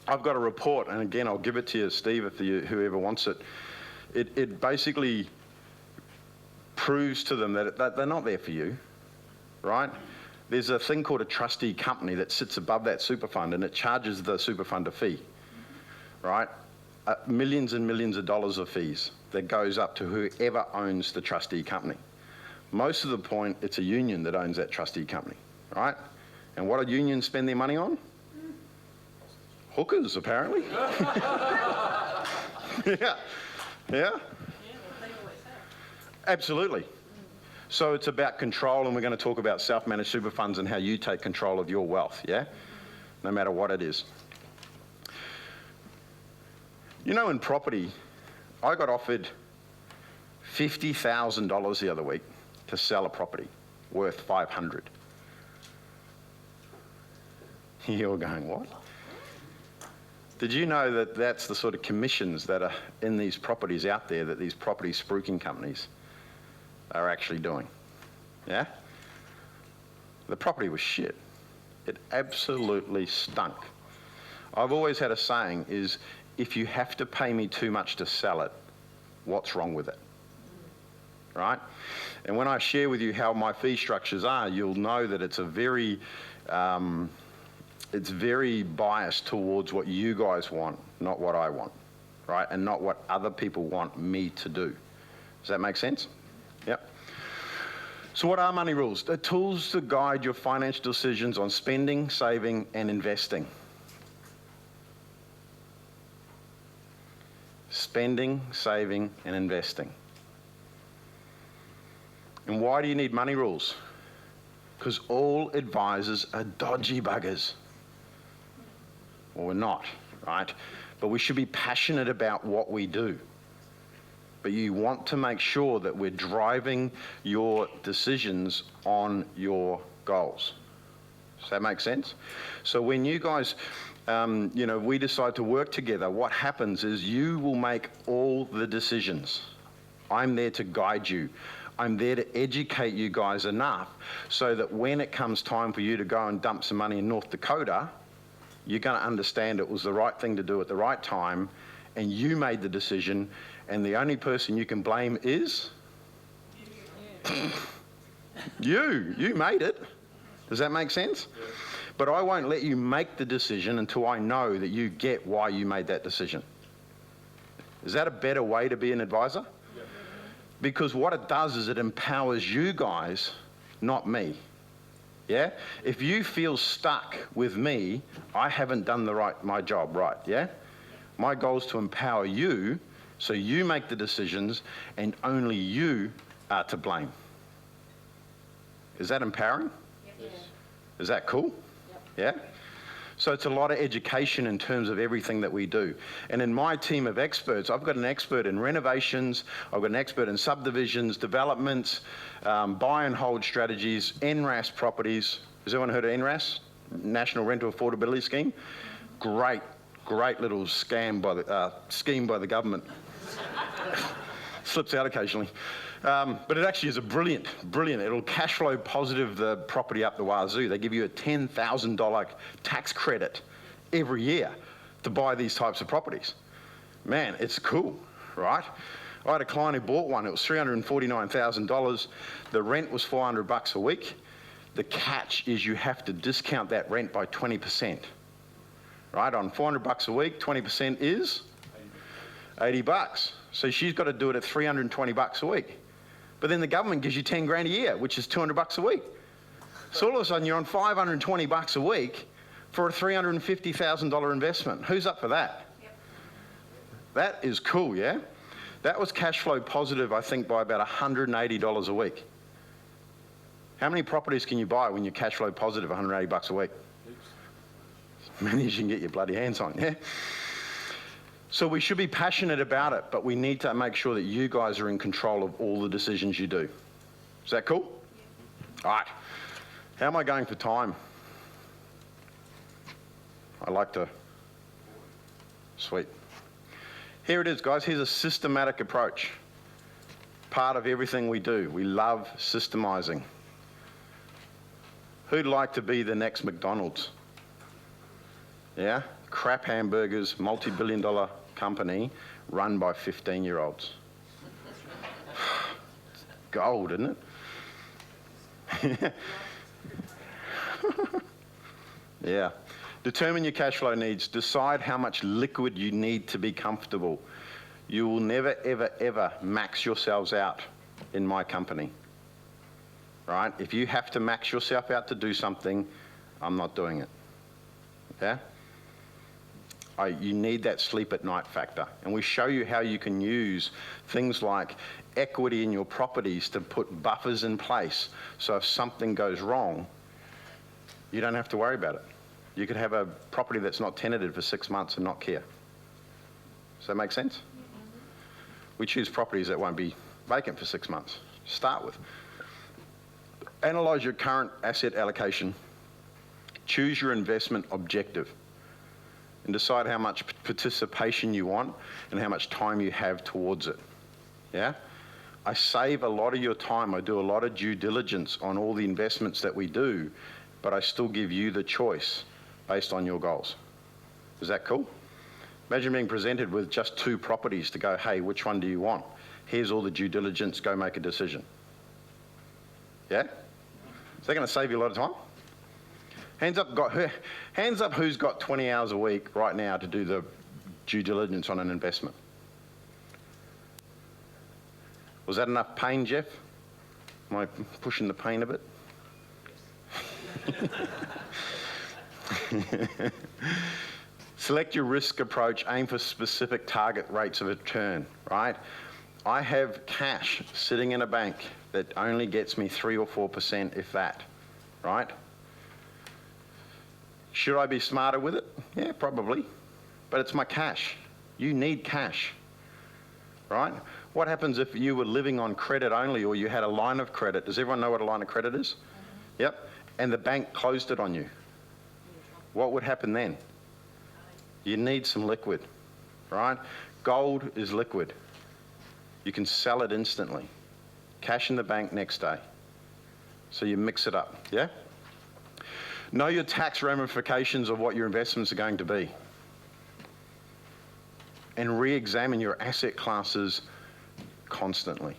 I've got a report, and again, I'll give it to you, Steve, if whoever wants it. It basically proves to them that they're not there for you, right? There's a thing called a trustee company that sits above that super fund, and it charges the super fund a fee, right? Millions and millions of dollars of fees that goes up to whoever owns the trustee company. Most of the point, it's a union that owns that trustee company, right? And what do unions spend their money on? Hookers, apparently. Yeah. Yeah? Absolutely. So it's about control, and we're going to talk about self-managed super funds and how you take control of your wealth, yeah? No matter what it is. You know, in property, I got offered $50,000 the other week to sell a property worth $500. You're going, what? Did you know that that's the sort of commissions that are in these properties out there that these property spruiking companies are actually doing? Yeah? The property was shit. It absolutely stunk. I've always had a saying is, if you have to pay me too much to sell it, what's wrong with it? Right? And when I share with you how my fee structures are, you'll know that it's very biased towards what you guys want, not what I want, right? And not what other people want me to do. Does that make sense? Yep. So what are money rules? They're tools to guide your financial decisions on spending, saving, and investing. Spending, saving, and investing. And why do you need money rules? Because all advisors are dodgy buggers. Well, we're not, right? But we should be passionate about what we do. But you want to make sure that we're driving your decisions on your goals. Does that make sense? So when you guys, we decide to work together, what happens is you will make all the decisions. I'm there to guide you. I'm there to educate you guys enough so that when it comes time for you to go and dump some money in North Dakota, you're going to understand it was the right thing to do at the right time, and you made the decision, and the only person you can blame is you made it. Does that make sense? Yeah. But I won't let you make the decision until I know that you get why you made that decision. Is that a better way to be an advisor? Yeah. Because what it does is it empowers you guys, not me. Yeah? If you feel stuck with me, I haven't done my job right, yeah? My goal is to empower you so you make the decisions and only you are to blame. Is that empowering? Yes. Is that cool? Yep. Yeah? So it's a lot of education in terms of everything that we do. And in my team of experts, I've got an expert in renovations, I've got an expert in subdivisions, developments, buy and hold strategies, NRAS properties. Has anyone heard of NRAS? National Rental Affordability Scheme? Great little scheme by the government. Slips out occasionally. But it actually is a brilliant. It'll cash flow positive the property up the wazoo. They give you a $10,000 tax credit every year to buy these types of properties. Man, it's cool, right? I had a client who bought one. It was $349,000. The rent was $400 a week. The catch is you have to discount that rent by 20%. Right? On $400 a week, 20% is $80. So she's got to do it at $320 a week. But then the government gives you 10 grand a year, which is $200 a week. So all of a sudden you're on $520 a week for a $350,000 investment. Who's up for that? Yep. That is cool, yeah? That was cash flow positive, I think, by about $180 a week. How many properties can you buy when you're cash flow positive $180 a week? As many as you can get your bloody hands on, yeah? So we should be passionate about it, but we need to make sure that you guys are in control of all the decisions you do. Is that cool? Yeah. All right. How am I going for time? I like to... Sweet. Here it is, guys. Here's a systematic approach. Part of everything we do. We love systemizing. Who'd like to be the next McDonald's? Yeah? Crap hamburgers, multi-billion-dollar company run by 15-year-olds. Gold, isn't it? Yeah. Determine your cash flow needs. Decide how much liquid you need to be comfortable. You will never, ever, ever max yourselves out in my company. Right? If you have to max yourself out to do something, I'm not doing it. Yeah? You need that sleep at night factor. And we show you how you can use things like equity in your properties to put buffers in place. So if something goes wrong, you don't have to worry about it. You could have a property that's not tenanted for 6 months and not care. Does that make sense? We choose properties that won't be vacant for 6 months to start with. Analyze your current asset allocation. Choose your investment objective. And decide how much participation you want and how much time you have towards it. Yeah? I save a lot of your time. I do a lot of due diligence on all the investments that we do, but I still give you the choice based on your goals. Is that cool? Imagine being presented with just 2 properties to go, hey, which one do you want? Here's all the due diligence, go make a decision. Yeah? Is that going to save you a lot of time? Hands up who's got 20 hours a week right now to do the due diligence on an investment. Was that enough pain, Jeff? Am I pushing the pain a bit? Select your risk approach, aim for specific target rates of return, right? I have cash sitting in a bank that only gets me 3 or 4%, if that, right? Should I be smarter with it? Yeah, probably. But it's my cash. You need cash, right? What happens if you were living on credit only or you had a line of credit? Does everyone know what a line of credit is? Mm-hmm. Yep. And the bank closed it on you. What would happen then? You need some liquid, right? Gold is liquid. You can sell it instantly. cash in the bank next day. So you mix it up, yeah? Know your tax ramifications of what your investments are going to be. And re-examine your asset classes constantly.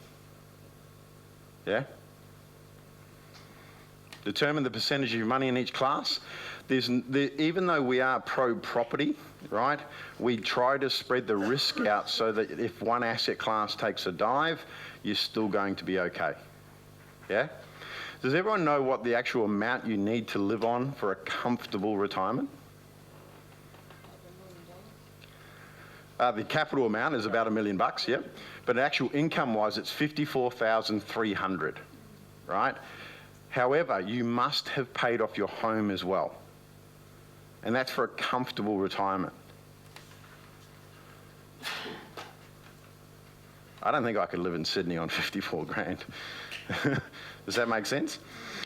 Yeah? Determine the percentage of your money in each class. Even though we are pro-property, right, we try to spread the risk out so that if one asset class takes a dive, you're still going to be okay. Yeah? Does everyone know what the actual amount you need to live on for a comfortable retirement? The capital amount is about $1 million, yep. But actual income-wise, it's $54,300, right? However, you must have paid off your home as well. And that's for a comfortable retirement. I don't think I could live in Sydney on 54 grand. Does that make sense?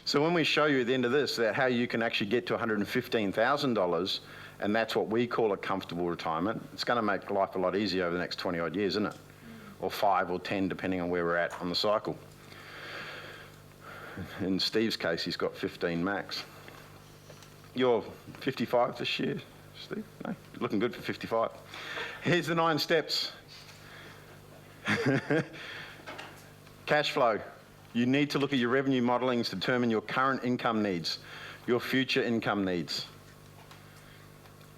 So when we show you at the end of this that how you can actually get to $115,000, and that's what we call a comfortable retirement, it's going to make life a lot easier over the next 20 odd years, isn't it? Or 5 or 10, depending on where we're at on the cycle. In Steve's case, he's got 15 max. You're 55 this year, Steve? No? You're looking good for 55. Here's the 9 steps. Cash flow. You need to look at your revenue modelling to determine your current income needs, your future income needs,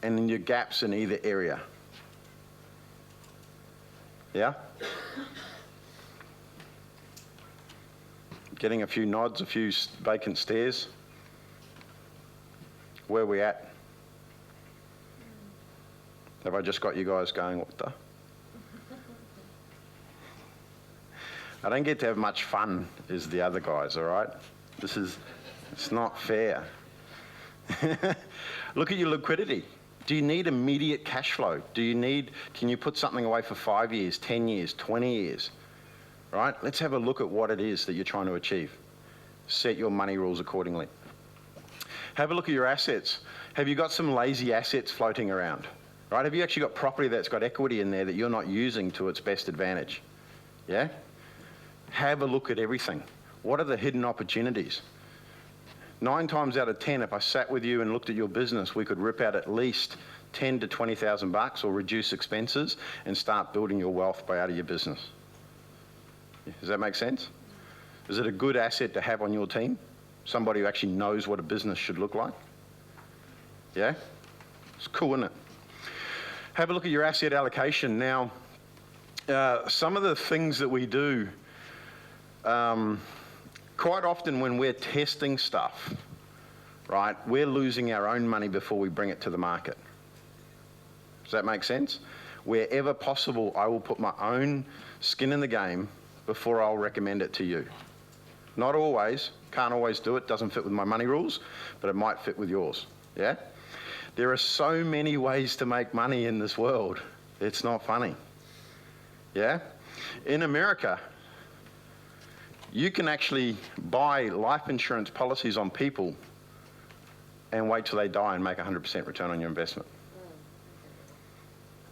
and then your gaps in either area. Yeah? Getting a few nods, a few vacant stares. Where are we at? Have I just got you guys going, what the? I don't get to have much fun as the other guys, all right? It's not fair. Look at your liquidity. Do you need immediate cash flow? Can you put something away for 5 years, 10 years, 20 years? Right? Let's have a look at what it is that you're trying to achieve. Set your money rules accordingly. Have a look at your assets. Have you got some lazy assets floating around? Right? Have you actually got property that's got equity in there that you're not using to its best advantage? Yeah? Have a look at everything. What are the hidden opportunities? 9 times out of 10, if I sat with you and looked at your business, we could rip out at least 10 to 20,000 bucks or reduce expenses and start building your wealth by out of your business. Does that make sense? Is it a good asset to have on your team? Somebody who actually knows what a business should look like? Yeah? It's cool, isn't it? Have a look at your asset allocation. Now, some of the things that we do, quite often when we're testing stuff, right, we're losing our own money before we bring it to the market. Does that make sense? Wherever possible, I will put my own skin in the game before I'll recommend it to you. Not always, can't always do it, doesn't fit with my money rules, but it might fit with yours, yeah? There are so many ways to make money in this world, it's not funny, yeah? In America, you can actually buy life insurance policies on people and wait till they die and make 100% return on your investment.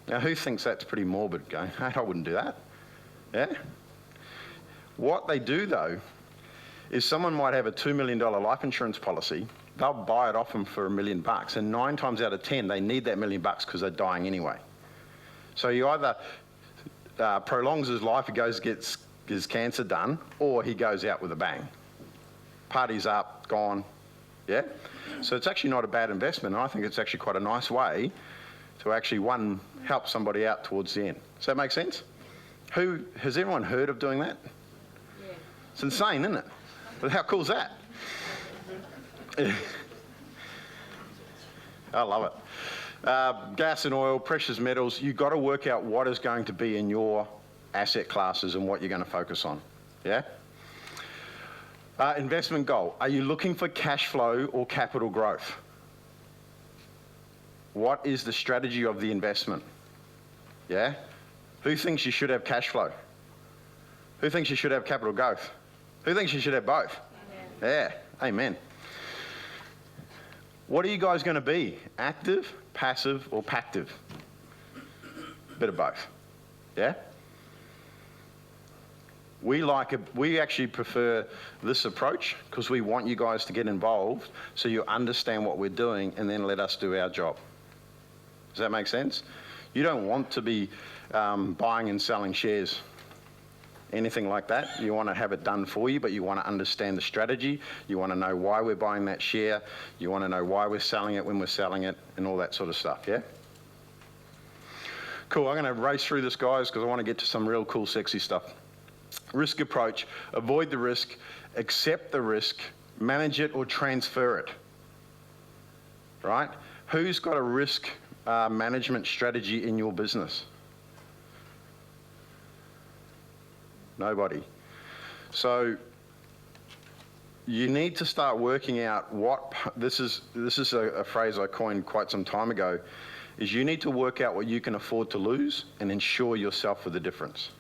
Now, who thinks that's pretty morbid, going, hey, I wouldn't do that, yeah? What they do, though, is someone might have a $2 million life insurance policy, they'll buy it off them for $1 million, and 9 times out of 10, they need that $1 million because they're dying anyway. So you either prolongs his life, he goes, gets his cancer done, or he goes out with a bang. Party's up, gone, yeah? So it's actually not a bad investment, and I think it's actually quite a nice way to actually, one, help somebody out towards the end. Does that make sense? Has everyone heard of doing that? Yeah. It's insane, isn't it? But how cool is that? I love it. Gas and oil, precious metals, you've got to work out what is going to be in your asset classes and what you're going to focus on, yeah? Investment goal. Are you looking for cash flow or capital growth? What is the strategy of the investment? Yeah? Who thinks you should have cash flow? Who thinks you should have capital growth? Who thinks you should have both? Amen. Yeah, amen. What are you guys going to be? Active, passive, or pactive? Bit of both. Yeah? We actually prefer this approach because we want you guys to get involved so you understand what we're doing and then let us do our job. Does that make sense? You don't want to be buying and selling shares, anything like that. You want to have it done for you, but you want to understand the strategy. You want to know why we're buying that share. You want to know why we're selling it when we're selling it and all that sort of stuff, yeah? Cool, I'm going to race through this, guys, because I want to get to some real cool, sexy stuff. Risk approach, avoid the risk, accept the risk, manage it or transfer it, right? Who's got a risk management strategy in your business? Nobody. So you need to start working out what, this is a phrase I coined quite some time ago, is you need to work out what you can afford to lose and insure yourself for the difference,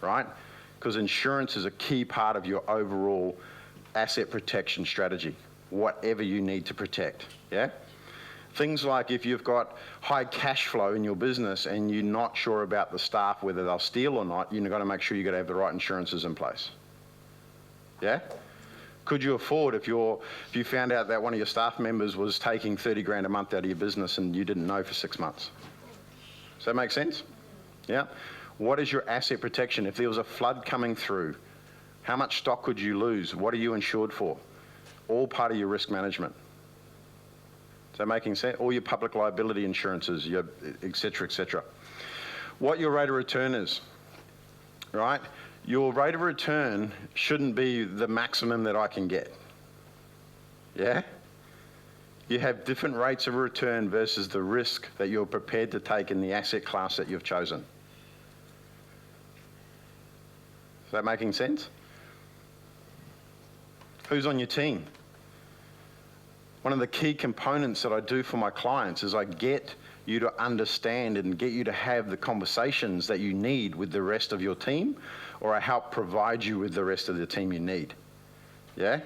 right? Because insurance is a key part of your overall asset protection strategy, whatever you need to protect, yeah? Things like if you've got high cash flow in your business and you're not sure about the staff, whether they'll steal or not, you've got to make sure you've got to have the right insurances in place, yeah? Could you afford, if you found out that one of your staff members was taking 30 grand a month out of your business and you didn't know for 6 months? Does that make sense? Yeah? What is your asset protection? If there was a flood coming through, how much stock could you lose? What are you insured for? All part of your risk management. Is that making sense? All your public liability insurances, your et cetera, et cetera. What your rate of return is, right? Your rate of return shouldn't be the maximum that I can get. Yeah? You have different rates of return versus the risk that you're prepared to take in the asset class that you've chosen. Is that making sense? Who's on your team? One of the key components that I do for my clients is I get you to understand and get you to have the conversations that you need with the rest of your team, or I help provide you with the rest of the team you need. Yeah?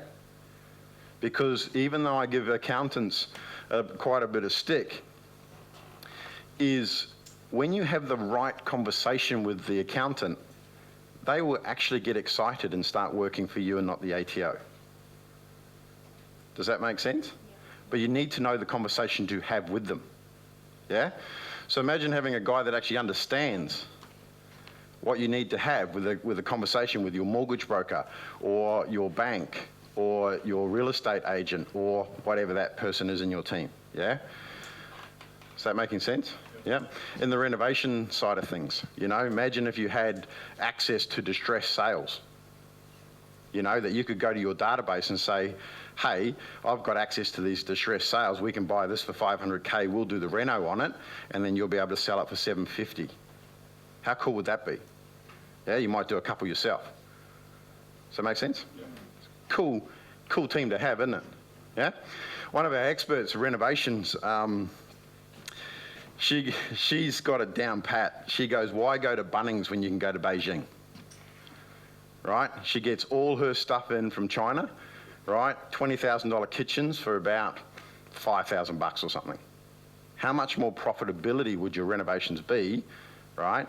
Because even though I give accountants quite a bit of stick, is when you have the right conversation with the accountant, they will actually get excited and start working for you and not the ATO. Does that make sense? But you need to know the conversation to have with them. Yeah? So imagine having a guy that actually understands what you need to have with a conversation with your mortgage broker or your bank or your real estate agent or whatever that person is in your team. Yeah? Is that making sense? Yeah. In the renovation side of things, imagine if you had access to distressed sales. That you could go to your database and say, hey, I've got access to these distressed sales. We can buy this for 500K. We'll do the reno on it, and then you'll be able to sell it for 750. How cool would that be? Yeah, you might do a couple yourself. Does that make sense? Yeah. Cool team to have, isn't it? Yeah. One of our experts in renovations, she's got it down pat. She goes, why go to Bunnings when you can go to Beijing? Right? She gets all her stuff in from China, right? $20,000 kitchens for about $5,000 or something. How much more profitability would your renovations be, right,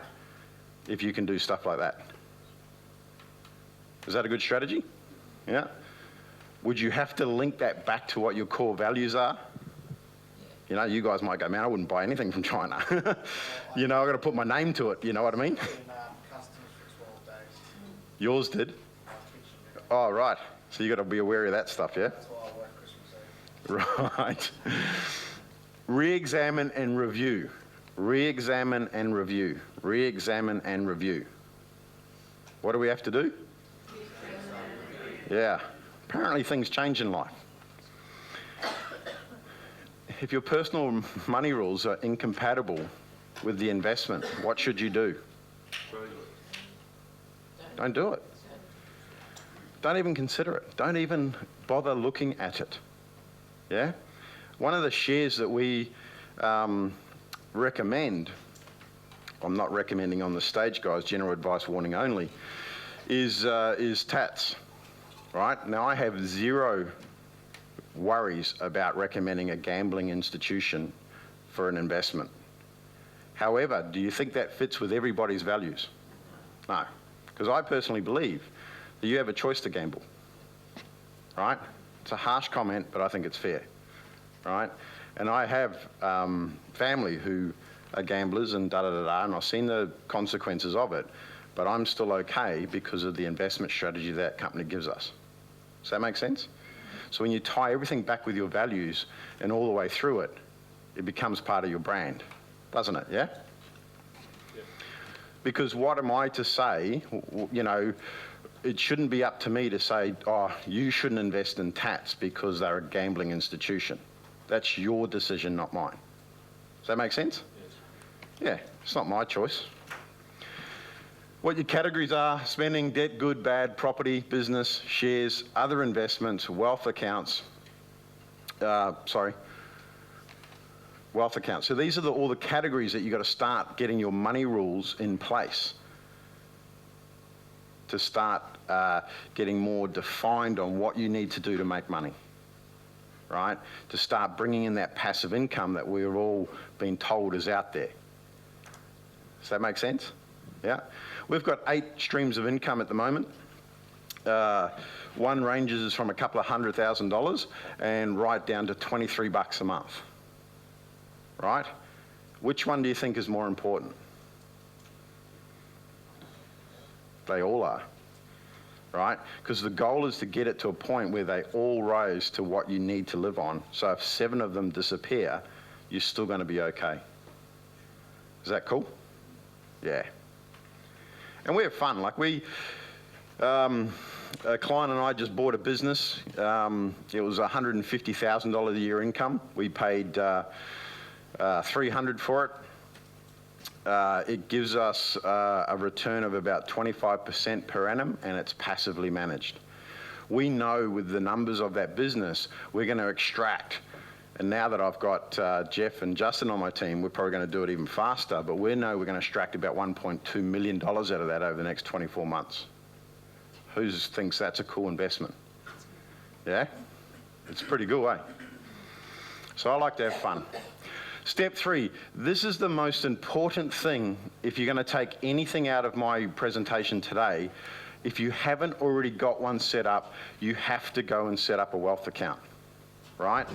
if you can do stuff like that? Is that a good strategy? Yeah. Would you have to link that back to what your core values are? You guys might go, man, I wouldn't buy anything from China. I've got to put my name to it, you know what I mean? Yours did? Oh, right. So you got to be aware of that stuff, yeah? That's why I work Christmas Eve. Right. Re-examine and review. Re-examine and review. Re-examine and review. What do we have to do? Yeah. Apparently things change in life. If your personal money rules are incompatible with the investment, what should you do? Don't do it. Don't even consider it. Don't even bother looking at it. Yeah? One of the shares that we recommend, I'm not recommending on the stage, guys, general advice warning only, is TATS. Right? Now, I have zero worries about recommending a gambling institution for an investment. However, do you think that fits with everybody's values? No. Of Because I personally believe that you have a choice to gamble, right? It's a harsh comment, but I think it's fair, right? And I have family who are gamblers and da-da-da-da, and I've seen the consequences of it, but I'm still okay because of the investment strategy that company gives us. Does that make sense? So when you tie everything back with your values and all the way through it, it becomes part of your brand, doesn't it, yeah? Because what am I to say, you know, it shouldn't be up to me to say, oh, you shouldn't invest in Tats because they're a gambling institution. That's your decision, not mine. Does that make sense? Yeah, it's not my choice. What your categories are: spending, debt, good, bad, property, business, shares, other investments, wealth accounts. Wealth accounts. So these are all the categories that you've got to start getting your money rules in place to start getting more defined on what you need to do to make money, right? To start bringing in that passive income that we've all been told is out there. Does that make sense? Yeah. We've got 8 streams of income at the moment. One ranges from a couple of $100,000 and right down to $23 a month, right? Which one do you think is more important? They all are, right? Because the goal is to get it to a point where they all rise to what you need to live on. So if 7 of them disappear, you're still going to be okay. Is that cool? Yeah. And we have fun. Like a client and I just bought a business. It was $150,000 a year income. We paid $300 for it. It gives us a return of about 25% per annum, and it's passively managed. We know with the numbers of that business, we're going to extract. And now that I've got Jeff and Justin on my team, we're probably going to do it even faster, but we know we're going to extract about $1.2 million out of that over the next 24 months. Who thinks that's a cool investment? Yeah? It's pretty good, eh? So I like to have fun. Step 3, this is the most important thing if you're going to take anything out of my presentation today. If you haven't already got one set up, you have to go and set up a wealth account, right?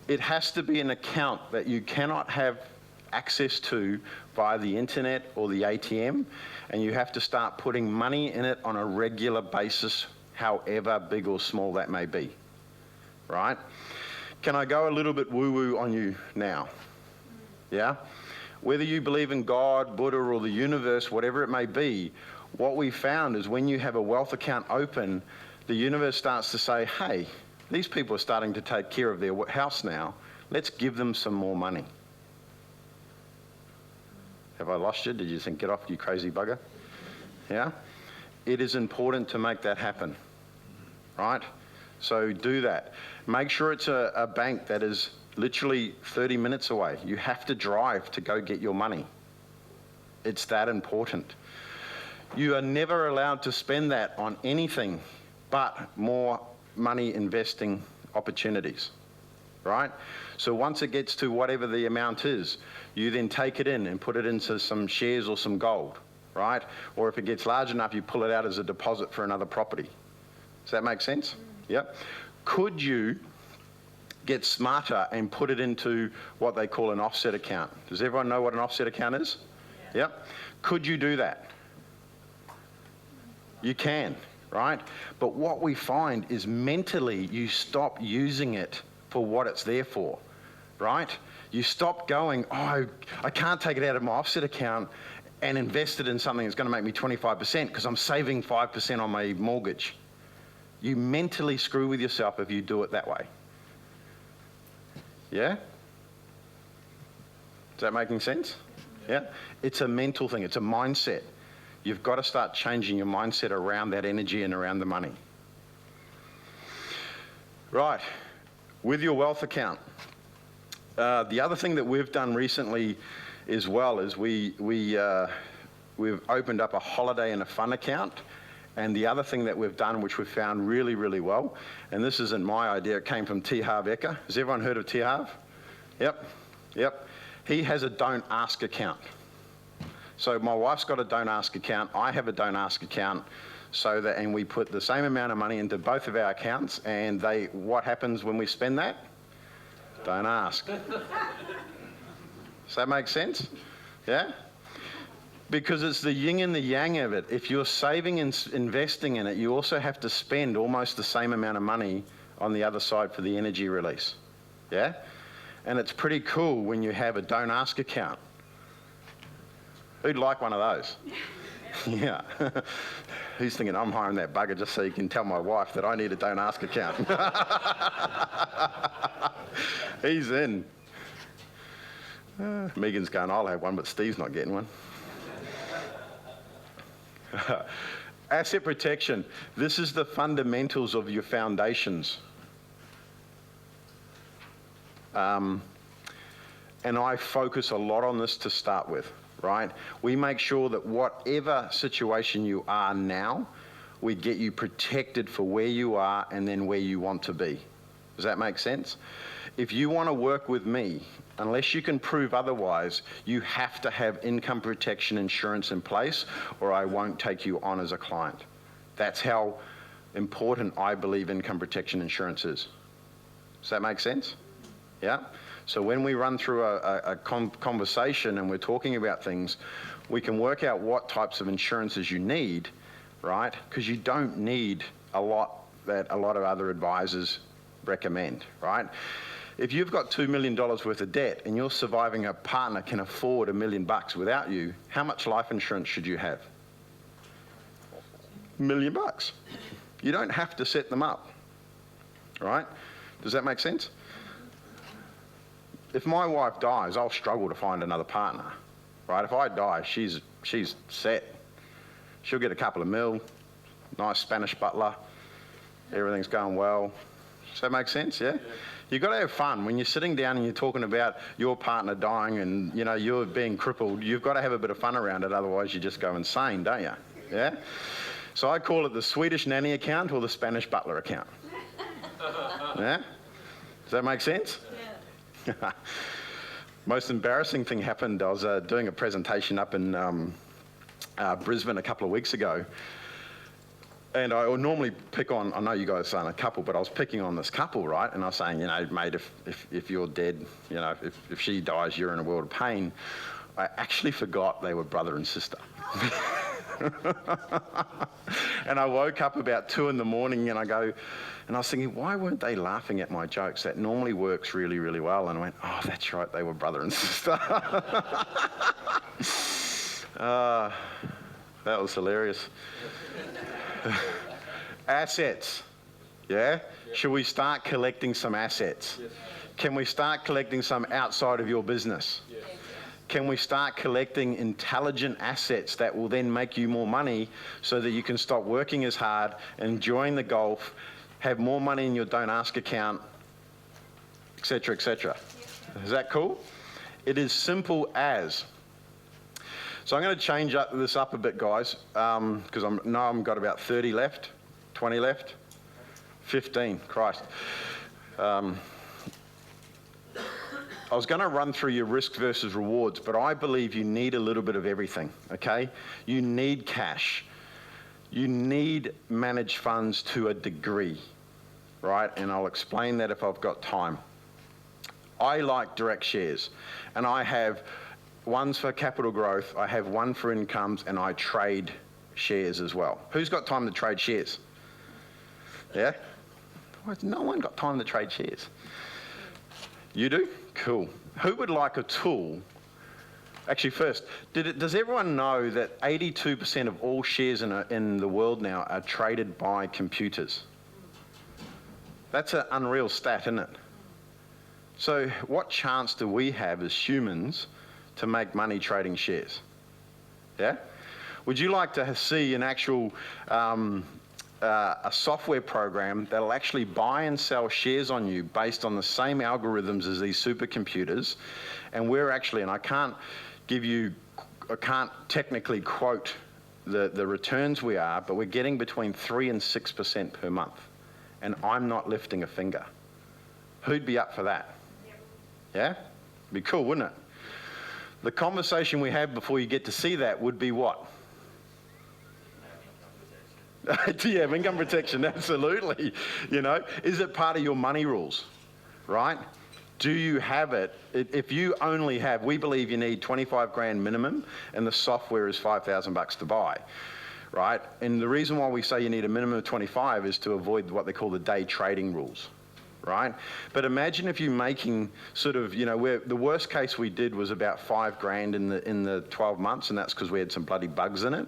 It has to be an account that you cannot have access to via the internet or the ATM, and you have to start putting money in it on a regular basis, however big or small that may be, right? Can I go a little bit woo-woo on you now? Yeah? Whether you believe in God, Buddha, or the universe, whatever it may be, what we found is when you have a wealth account open, the universe starts to say, hey, these people are starting to take care of their house now. Let's give them some more money. Have I lost you? Did you think, get off, you crazy bugger? Yeah? It is important to make that happen, right? So do that. Make sure it's a bank that is literally 30 minutes away. You have to drive to go get your money. It's that important. You are never allowed to spend that on anything but more money investing opportunities, right? So once it gets to whatever the amount is, you then take it in and put it into some shares or some gold, right? Or if it gets large enough, you pull it out as a deposit for another property. Does that make sense? Yep. Could you get smarter and put it into what they call an offset account? Does everyone know what an offset account is? Yeah. Yep. Could you do that? You can. Right? But what we find is mentally you stop using it for what it's there for, right? You stop going, oh, I can't take it out of my offset account and invest it in something that's going to make me 25% because I'm saving 5% on my mortgage. You mentally screw with yourself if you do it that way. Yeah? Is that making sense? Yeah? It's a mental thing. It's a mindset. You've got to start changing your mindset around that energy and around the money. Right, with your wealth account. The other thing that we've done recently as well is we've opened up a holiday and a fun account. And the other thing that we've done, which we've found really, really well, and this isn't my idea, it came from T. Harv Eker. Has everyone heard of T. Harv? Yep. He has a don't ask account. So my wife's got a don't ask account, I have a don't ask account, so that, and we put the same amount of money into both of our accounts, and what happens when we spend that? Don't ask. Does that make sense? Yeah? Because it's the yin and the yang of it. If you're saving and investing in it, you also have to spend almost the same amount of money on the other side for the energy release. Yeah? And it's pretty cool when you have a don't ask account. Who'd like one of those? Yeah. Who's thinking, I'm hiring that bugger just so you can tell my wife that I need a don't ask account? He's in. Megan's going, I'll have one, but Steve's not getting one. Asset protection. This is the fundamentals of your foundations. And I focus a lot on this to start with, right? We make sure that whatever situation you are now, we get you protected for where you are and then where you want to be. Does that make sense? If you want to work with me, unless you can prove otherwise, you have to have income protection insurance in place, or I won't take you on as a client. That's how important I believe income protection insurance is. Does that make sense? Yeah? So when we run through a conversation and we're talking about things, we can work out what types of insurances you need, right? Because you don't need a lot that a lot of other advisors recommend, right? If you've got $2 million worth of debt and you're surviving, a partner can afford $1 million without you, how much life insurance should you have? $1 million. You don't have to set them up, right? Does that make sense? If my wife dies, I'll struggle to find another partner, right? If I die, she's set. She'll get a couple of mil, nice Spanish butler, everything's going well. Does that make sense? Yeah? You've got to have fun. When you're sitting down and you're talking about your partner dying and, you know, you're being crippled, you've got to have a bit of fun around it, otherwise you just go insane, don't you? Yeah? So I call it the Swedish nanny account or the Spanish butler account. Yeah? Does that make sense? Yeah. Most embarrassing thing happened, I was doing a presentation up in Brisbane a couple of weeks ago. And I would normally pick on, I know you guys aren't a couple, but I was picking on this couple, right? And I was saying, you know, mate, if you're dead, you know, if she dies, you're in a world of pain. I actually forgot they were brother and sister. And I woke up about 2 in the morning and I was thinking, why weren't they laughing at my jokes? That normally works really, really well. And I went, oh, that's right, they were brother and sister. That was hilarious. Assets, yeah? Should we start collecting some assets? Yes. Can we start collecting some outside of your business? Yes. Can we start collecting intelligent assets that will then make you more money so that you can stop working as hard, enjoying the golf, have more money in your don't ask account, etc., etc. Is that cool? It is simple as. So I'm going to change this up a bit, guys, because I've got about 30 left, 20 left, 15, Christ. I was going to run through your risk versus rewards, but I believe you need a little bit of everything, okay? You need cash. You need managed funds to a degree, right? And I'll explain that if I've got time. I like direct shares, and I have one's for capital growth, I have one for incomes, and I trade shares as well. Who's got time to trade shares? Yeah? No one got time to trade shares. You do? Cool. Who would like a tool? Actually, first, does everyone know that 82% of all shares in the world now are traded by computers? That's an unreal stat, isn't it? So what chance do we have as humans to make money trading shares? Yeah? Would you like to see an actual a software program that'll actually buy and sell shares on you based on the same algorithms as these supercomputers? And we're actually, and I can't technically quote the returns we are, but we're getting between 3 and 6% per month. And I'm not lifting a finger. Who'd be up for that? Yep. Yeah? Be cool, wouldn't it? The conversation we have before you get to see that would be what? Do you have income protection? Absolutely. You know, is it part of your money rules, right? Do you have it? If you only have, we believe you need 25 grand minimum, and the software is $5,000 to buy, right? And the reason why we say you need a minimum of 25 is to avoid what they call the day trading rules, right? But imagine if you're making sort of, you know, where the worst case we did was about 5 grand in the 12 months, and that's because we had some bloody bugs in it.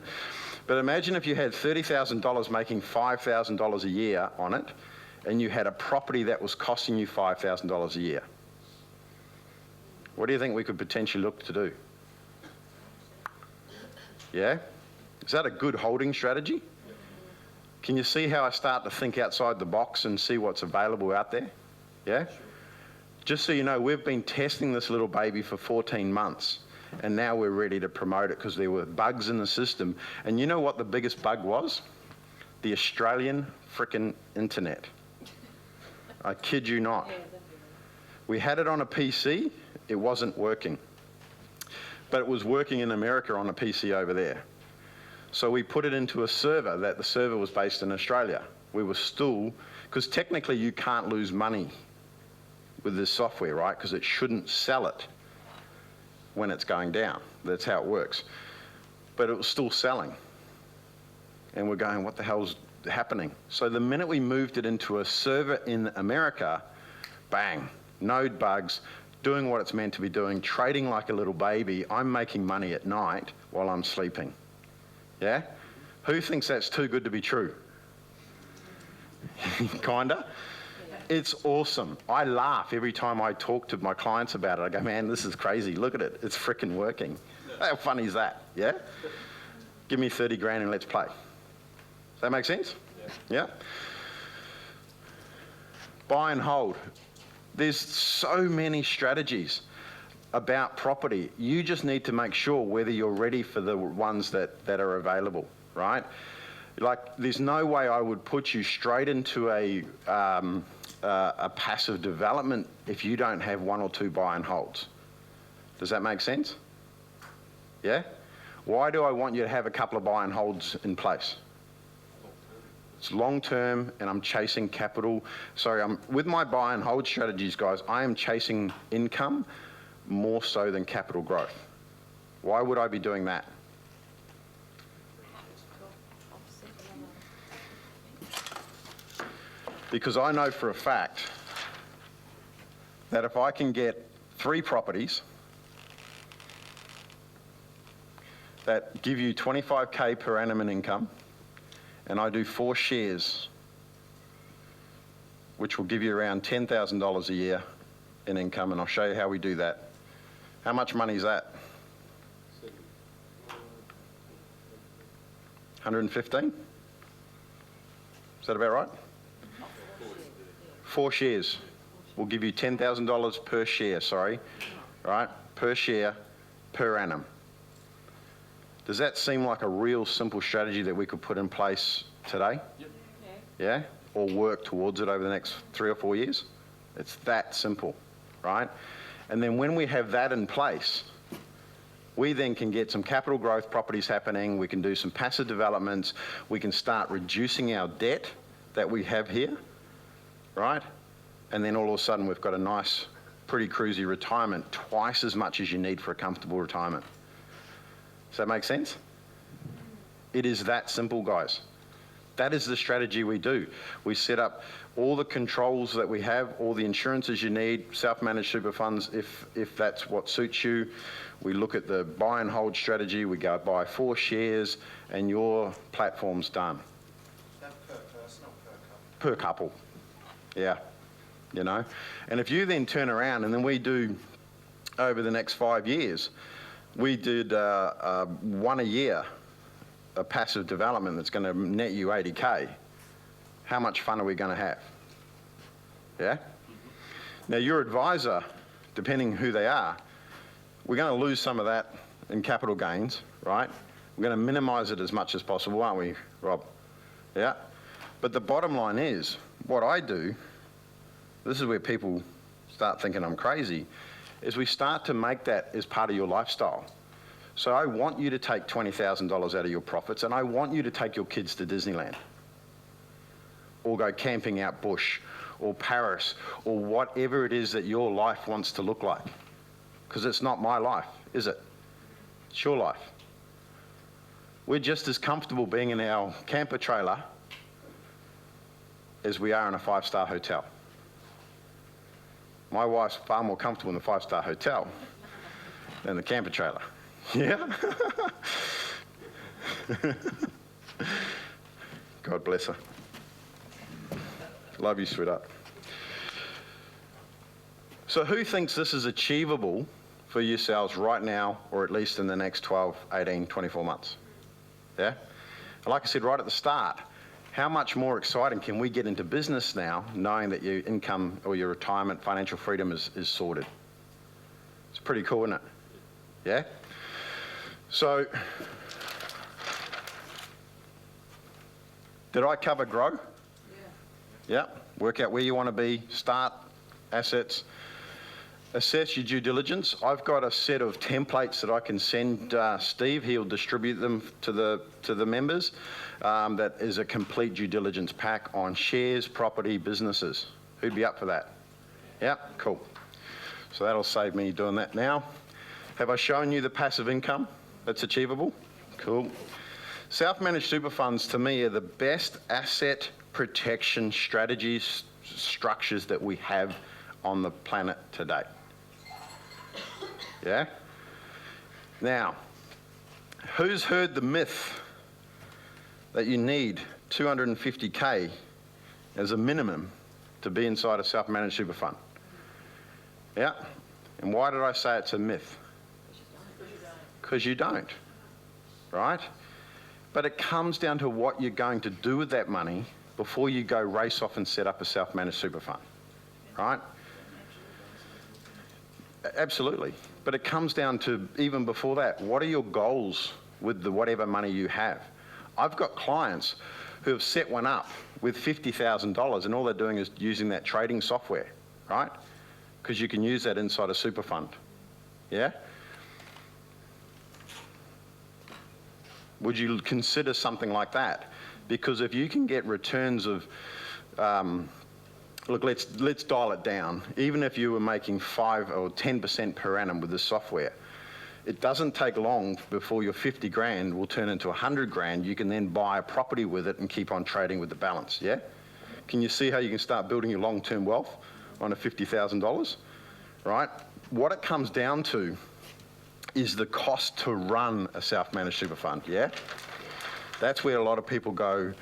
But imagine if you had $30,000 making $5,000 a year on it, and you had a property that was costing you $5,000 a year. What do you think we could potentially look to do? Yeah? Is that a good holding strategy? Can you see how I start to think outside the box and see what's available out there? Yeah? Just so you know, we've been testing this little baby for 14 months. And now we're ready to promote it because there were bugs in the system. And you know what the biggest bug was? The Australian frickin' internet. I kid you not. We had it on a PC, it wasn't working. But it was working in America on a PC over there. So we put it into a server, that the server was based in Australia. We were still, because technically you can't lose money with this software, right? Because it shouldn't sell it when it's going down. That's how it works. But it was still selling. And we're going, what the hell's happening? So the minute we moved it into a server in America, bang, no bugs, doing what it's meant to be doing, trading like a little baby. I'm making money at night while I'm sleeping. Yeah? Who thinks that's too good to be true? Kinda? It's awesome. I laugh every time I talk to my clients about it. I go, man, this is crazy. Look at it. It's frickin' working. How funny is that? Yeah? Give me 30 grand and let's play. Does that make sense? Yeah? Buy and hold. There's so many strategies about property. You just need to make sure whether you're ready for the ones that are available, right? Like, there's no way I would put you straight into a passive development if you don't have 1 or 2 buy and holds. Does that make sense? Yeah? Why do I want you to have a couple of buy and holds in place? It's long term, and I'm chasing capital. Sorry, with my buy and hold strategies, guys, I am chasing income more so than capital growth. Why would I be doing that? Because I know for a fact that if I can get 3 properties that give you 25K per annum in income, and I do 4 shares, which will give you around $10,000 a year in income, and I'll show you how we do that. How much money is that? 115? Is that about right? 4 shares will give you $10,000 per share, right? Per share, per annum. Does that seem like a real simple strategy that we could put in place today? Yep. Yeah? Or work towards it over the next 3 or 4 years? It's that simple, right? And then when we have that in place, we then can get some capital growth properties happening, we can do some passive developments, we can start reducing our debt that we have here, right? And then all of a sudden we've got a nice, pretty cruisy retirement, twice as much as you need for a comfortable retirement. Does that make sense? It is that simple, guys. That is the strategy we do. We set up all the controls that we have, all the insurances you need, self-managed super funds if that's what suits you. We look at the buy and hold strategy, we go buy 4 shares, and your platform's done. Is that per person or per couple? Per couple, yeah. You know, and if you then turn around and then we do, over the next 5 years, we did 1 a year, a passive development that's going to net you 80K. How much fun are we going to have? Yeah? Now your advisor, depending who they are, we're going to lose some of that in capital gains, right? We're going to minimize it as much as possible, aren't we, Rob? Yeah? But the bottom line is, what I do, this is where people start thinking I'm crazy, is we start to make that as part of your lifestyle. So I want you to take $20,000 out of your profits, and I want you to take your kids to Disneyland, or go camping out bush, or Paris, or whatever it is that your life wants to look like. Because it's not my life, is it? It's your life. We're just as comfortable being in our camper trailer as we are in a 5-star hotel. My wife's far more comfortable in the 5-star hotel than the camper trailer. Yeah? God bless her. Love you, sweetheart. So who thinks this is achievable for yourselves right now, or at least in the next 12, 18, 24 months? Yeah? And like I said right at the start, how much more exciting can we get into business now, knowing that your income or your retirement financial freedom is sorted? It's pretty cool, isn't it? Yeah? So, did I cover grow? Yeah. Work out where you want to be, start, assets, assess your due diligence. I've got a set of templates that I can send Steve. He'll distribute them to the members. That is a complete due diligence pack on shares, property, businesses. Who'd be up for that? Yeah, cool. So that'll save me doing that now. Have I shown you the passive income that's achievable? Cool. Self-managed super funds, to me, are the best asset protection strategies, structures that we have on the planet today. Yeah? Now, who's heard the myth that you need 250K as a minimum to be inside a self-managed super fund? Yeah? And why did I say it's a myth? Because you don't, right? But it comes down to what you're going to do with that money before you go race off and set up a self-managed super fund, right? Absolutely. But it comes down to, even before that, what are your goals with the whatever money you have? I've got clients who have set one up with $50,000 and all they're doing is using that trading software, right? Because you can use that inside a super fund, yeah? Would you consider something like that? Because if you can get returns of, look, let's dial it down. Even if you were making 5 or 10% per annum with this software, it doesn't take long before your 50 grand will turn into 100 grand. You can then buy a property with it and keep on trading with the balance, yeah? Can you see how you can start building your long-term wealth on a $50,000, right? What it comes down to is the cost to run a self-managed super fund, yeah? That's where a lot of people go,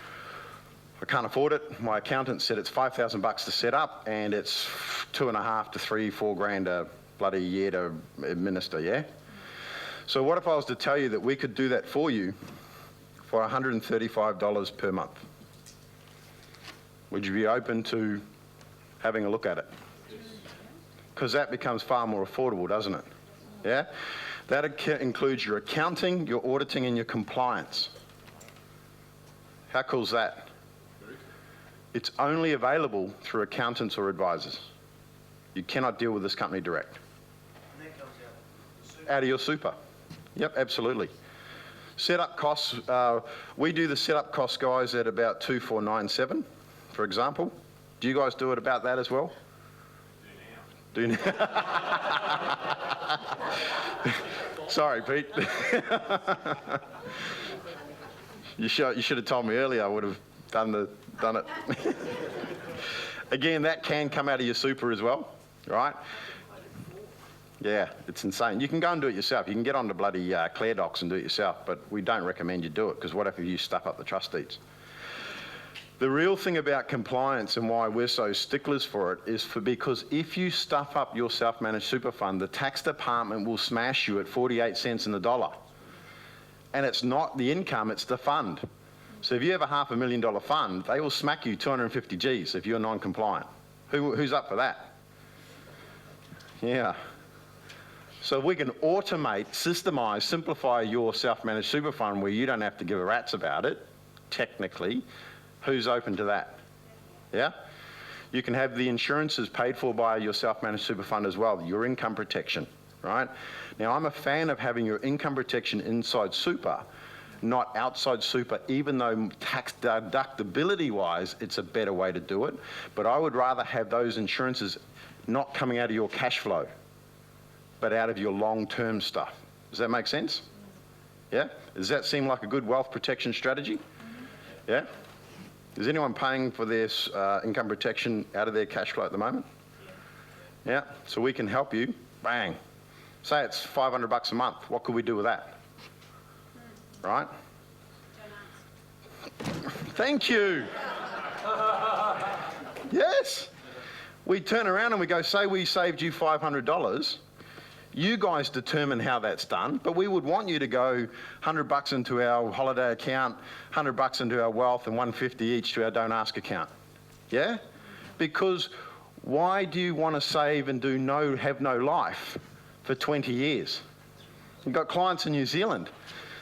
I can't afford it. My accountant said it's $5,000 to set up and it's 2.5 to 3, 4 grand a bloody year to administer, yeah? So what if I was to tell you that we could do that for you for $135 per month? Would you be open to having a look at it? Because that becomes far more affordable, doesn't it? Yeah? That includes your accounting, your auditing, and your compliance. How cool is that? It's only available through accountants or advisors. You cannot deal with this company direct. And that comes Out of your super. Yep, absolutely. Setup costs, we do the setup costs, guys, at about 2,497, for example. Do you guys do it about that as well? Do now. Sorry, Pete. You should have told me earlier. I would have done it. Again, that can come out of your super as well, right? Yeah, it's insane. You can go and do it yourself. You can get on the bloody ClearDocs and do it yourself, but we don't recommend you do it because what if you stuff up the trust deeds? The real thing about compliance and why we're so sticklers for it is because if you stuff up your self-managed super fund, the tax department will smash you at 48 cents in the dollar. And it's not the income, it's the fund. So if you have a $500,000 fund, they will smack you 250 G's if you're non-compliant. Who's up for that? Yeah. So if we can automate, systemize, simplify your self-managed super fund where you don't have to give a rat's about it, technically, who's open to that? Yeah? you can have the insurances paid for by your self-managed super fund as well, your income protection, right? Now, I'm a fan of having your income protection inside super, not outside super, even though tax deductibility-wise, it's a better way to do it. But I would rather have those insurances not coming out of your cash flow, but out of your long-term stuff. Does that make sense? Yeah? Does that seem like a good wealth protection strategy? Yeah? Is anyone paying for their income protection out of their cash flow at the moment? Yeah? So we can help you. Bang. Say it's $500 a month. What could we do with that? Right? Thank you. Yes. We turn around and we go, say we saved you $500. You guys determine how that's done, but we would want you to go $100 into our holiday account, $100 into our wealth, and $150 each to our don't ask account. Yeah? Because why do you want to save and have no life for 20 years? We've got clients in New Zealand.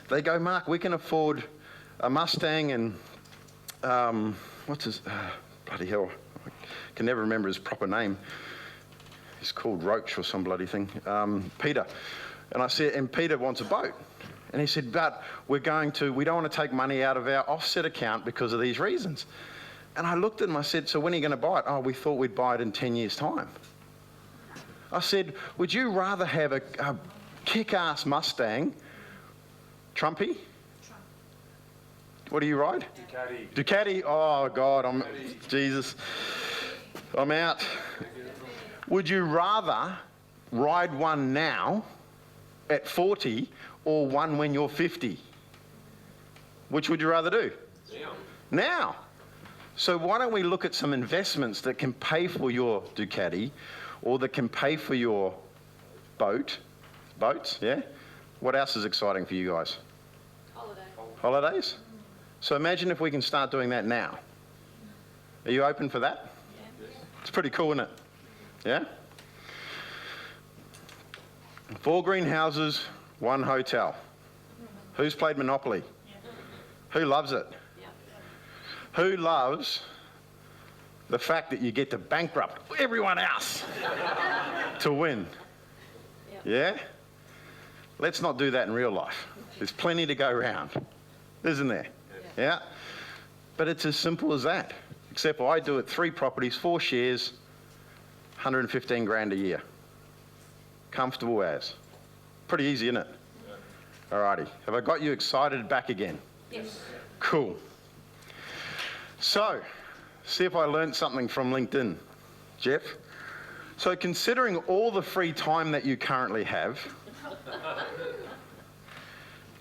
They go, Mark, we can afford a Mustang and what's his bloody hell? I can never remember his proper name. He's called Roach or some bloody thing. Peter. And I said, and Peter wants a boat. And he said, but we don't want to take money out of our offset account because of these reasons. And I looked at him, I said, so when are you going to buy it? Oh, we thought we'd buy it in 10 years' time. I said, would you rather have a kick-ass Mustang, Trumpy? What do you ride? Ducati. Oh, God, Jesus. I'm out. Would you rather ride one now at 40 or one when you're 50? Which would you rather do? Now. So why don't we look at some investments that can pay for your Ducati or that can pay for your boats, yeah? What else is exciting for you guys? Holidays? So imagine if we can start doing that now. Are you open for that? Yeah. It's pretty cool, isn't it? Yeah? 4 greenhouses, 1 hotel. Who's played Monopoly? Yeah. Who loves it? Yeah. Who loves the fact that you get to bankrupt everyone else to win? Yeah? Let's not do that in real life. There's plenty to go around, isn't there? Yeah? But it's as simple as that. Except I do it 3 properties, 4 shares, 115 grand a year. Comfortable as. Pretty easy, isn't it? Yeah. Alrighty. Have I got you excited back again? Yes. Cool. So, see if I learned something from LinkedIn. Jeff? So considering all the free time that you currently have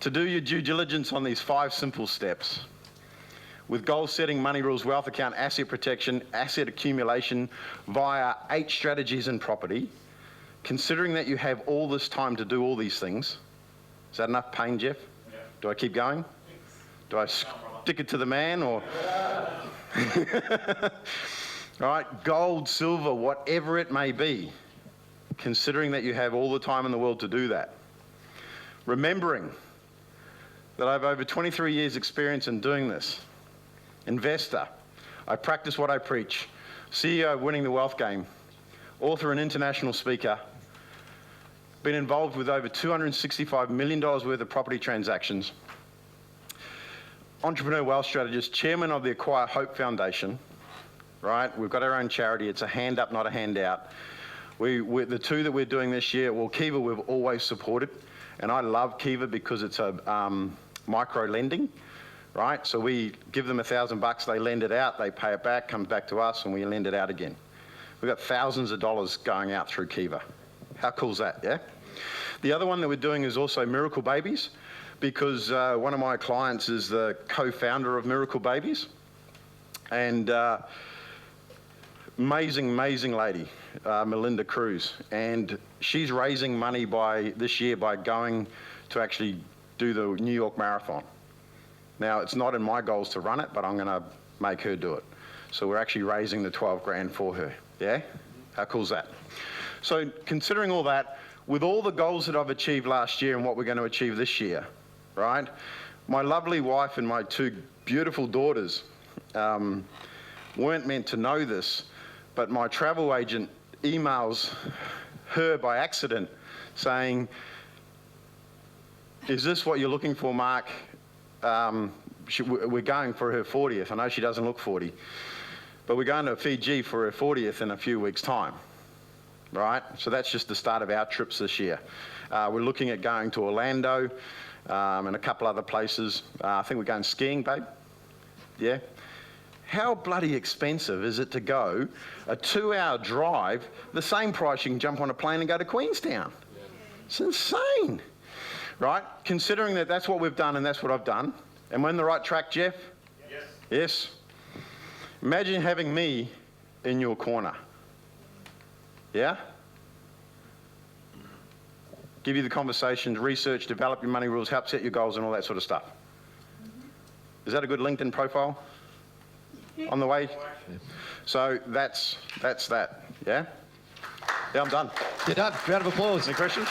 to do your due diligence on these 5 simple steps, with goal setting, money rules, wealth account, asset protection, asset accumulation via 8 strategies in property, considering that you have all this time to do all these things, is that enough pain, Jeff? Yeah. Do I keep going? Do I stick it to the man or? All right, gold, silver, whatever it may be, considering that you have all the time in the world to do that. Remembering that I have over 23 years experience in doing this. Investor, I practice what I preach. CEO winning the wealth game. Author and international speaker. Been involved with over $265 million worth of property transactions. Entrepreneur wealth strategist, chairman of the Acquire Hope Foundation. Right, we've got our own charity. It's a hand up, not a handout. The 2 that we're doing this year, well, Kiva we've always supported. And I love Kiva because it's a micro lending. Right, so we give them $1,000, they lend it out, they pay it back, comes back to us, and we lend it out again. We've got thousands of dollars going out through Kiva. How cool is that, yeah? The other one that we're doing is also Miracle Babies, because one of my clients is the co-founder of Miracle Babies. And amazing lady, Melinda Cruz. And she's raising money this year by going to actually do the New York Marathon. Now, it's not in my goals to run it, but I'm going to make her do it. So we're actually raising the 12 grand for her. Yeah? How cool is that? So considering all that, with all the goals that I've achieved last year and what we're going to achieve this year, right? My lovely wife and my 2 beautiful daughters weren't meant to know this, but my travel agent emails her by accident saying, is this what you're looking for, Mark? We're going for her 40th. I know she doesn't look 40, but we're going to Fiji for her 40th in a few weeks' time, right? So that's just the start of our trips this year. We're looking at going to Orlando and a couple other places. I think we're going skiing, babe. Yeah? How bloody expensive is it to go a 2-hour drive, the same price you can jump on a plane and go to Queenstown? It's insane, right? Considering that that's what we've done and that's what I've done. Am I on the right track, Jeff? Yes. Yes? Imagine having me in your corner. Yeah? Give you the conversations, research, develop your money rules, help set your goals and all that sort of stuff. Is that a good LinkedIn profile? On the way? So that's that, yeah? Yeah, I'm done. You're done. Round of applause. Any questions?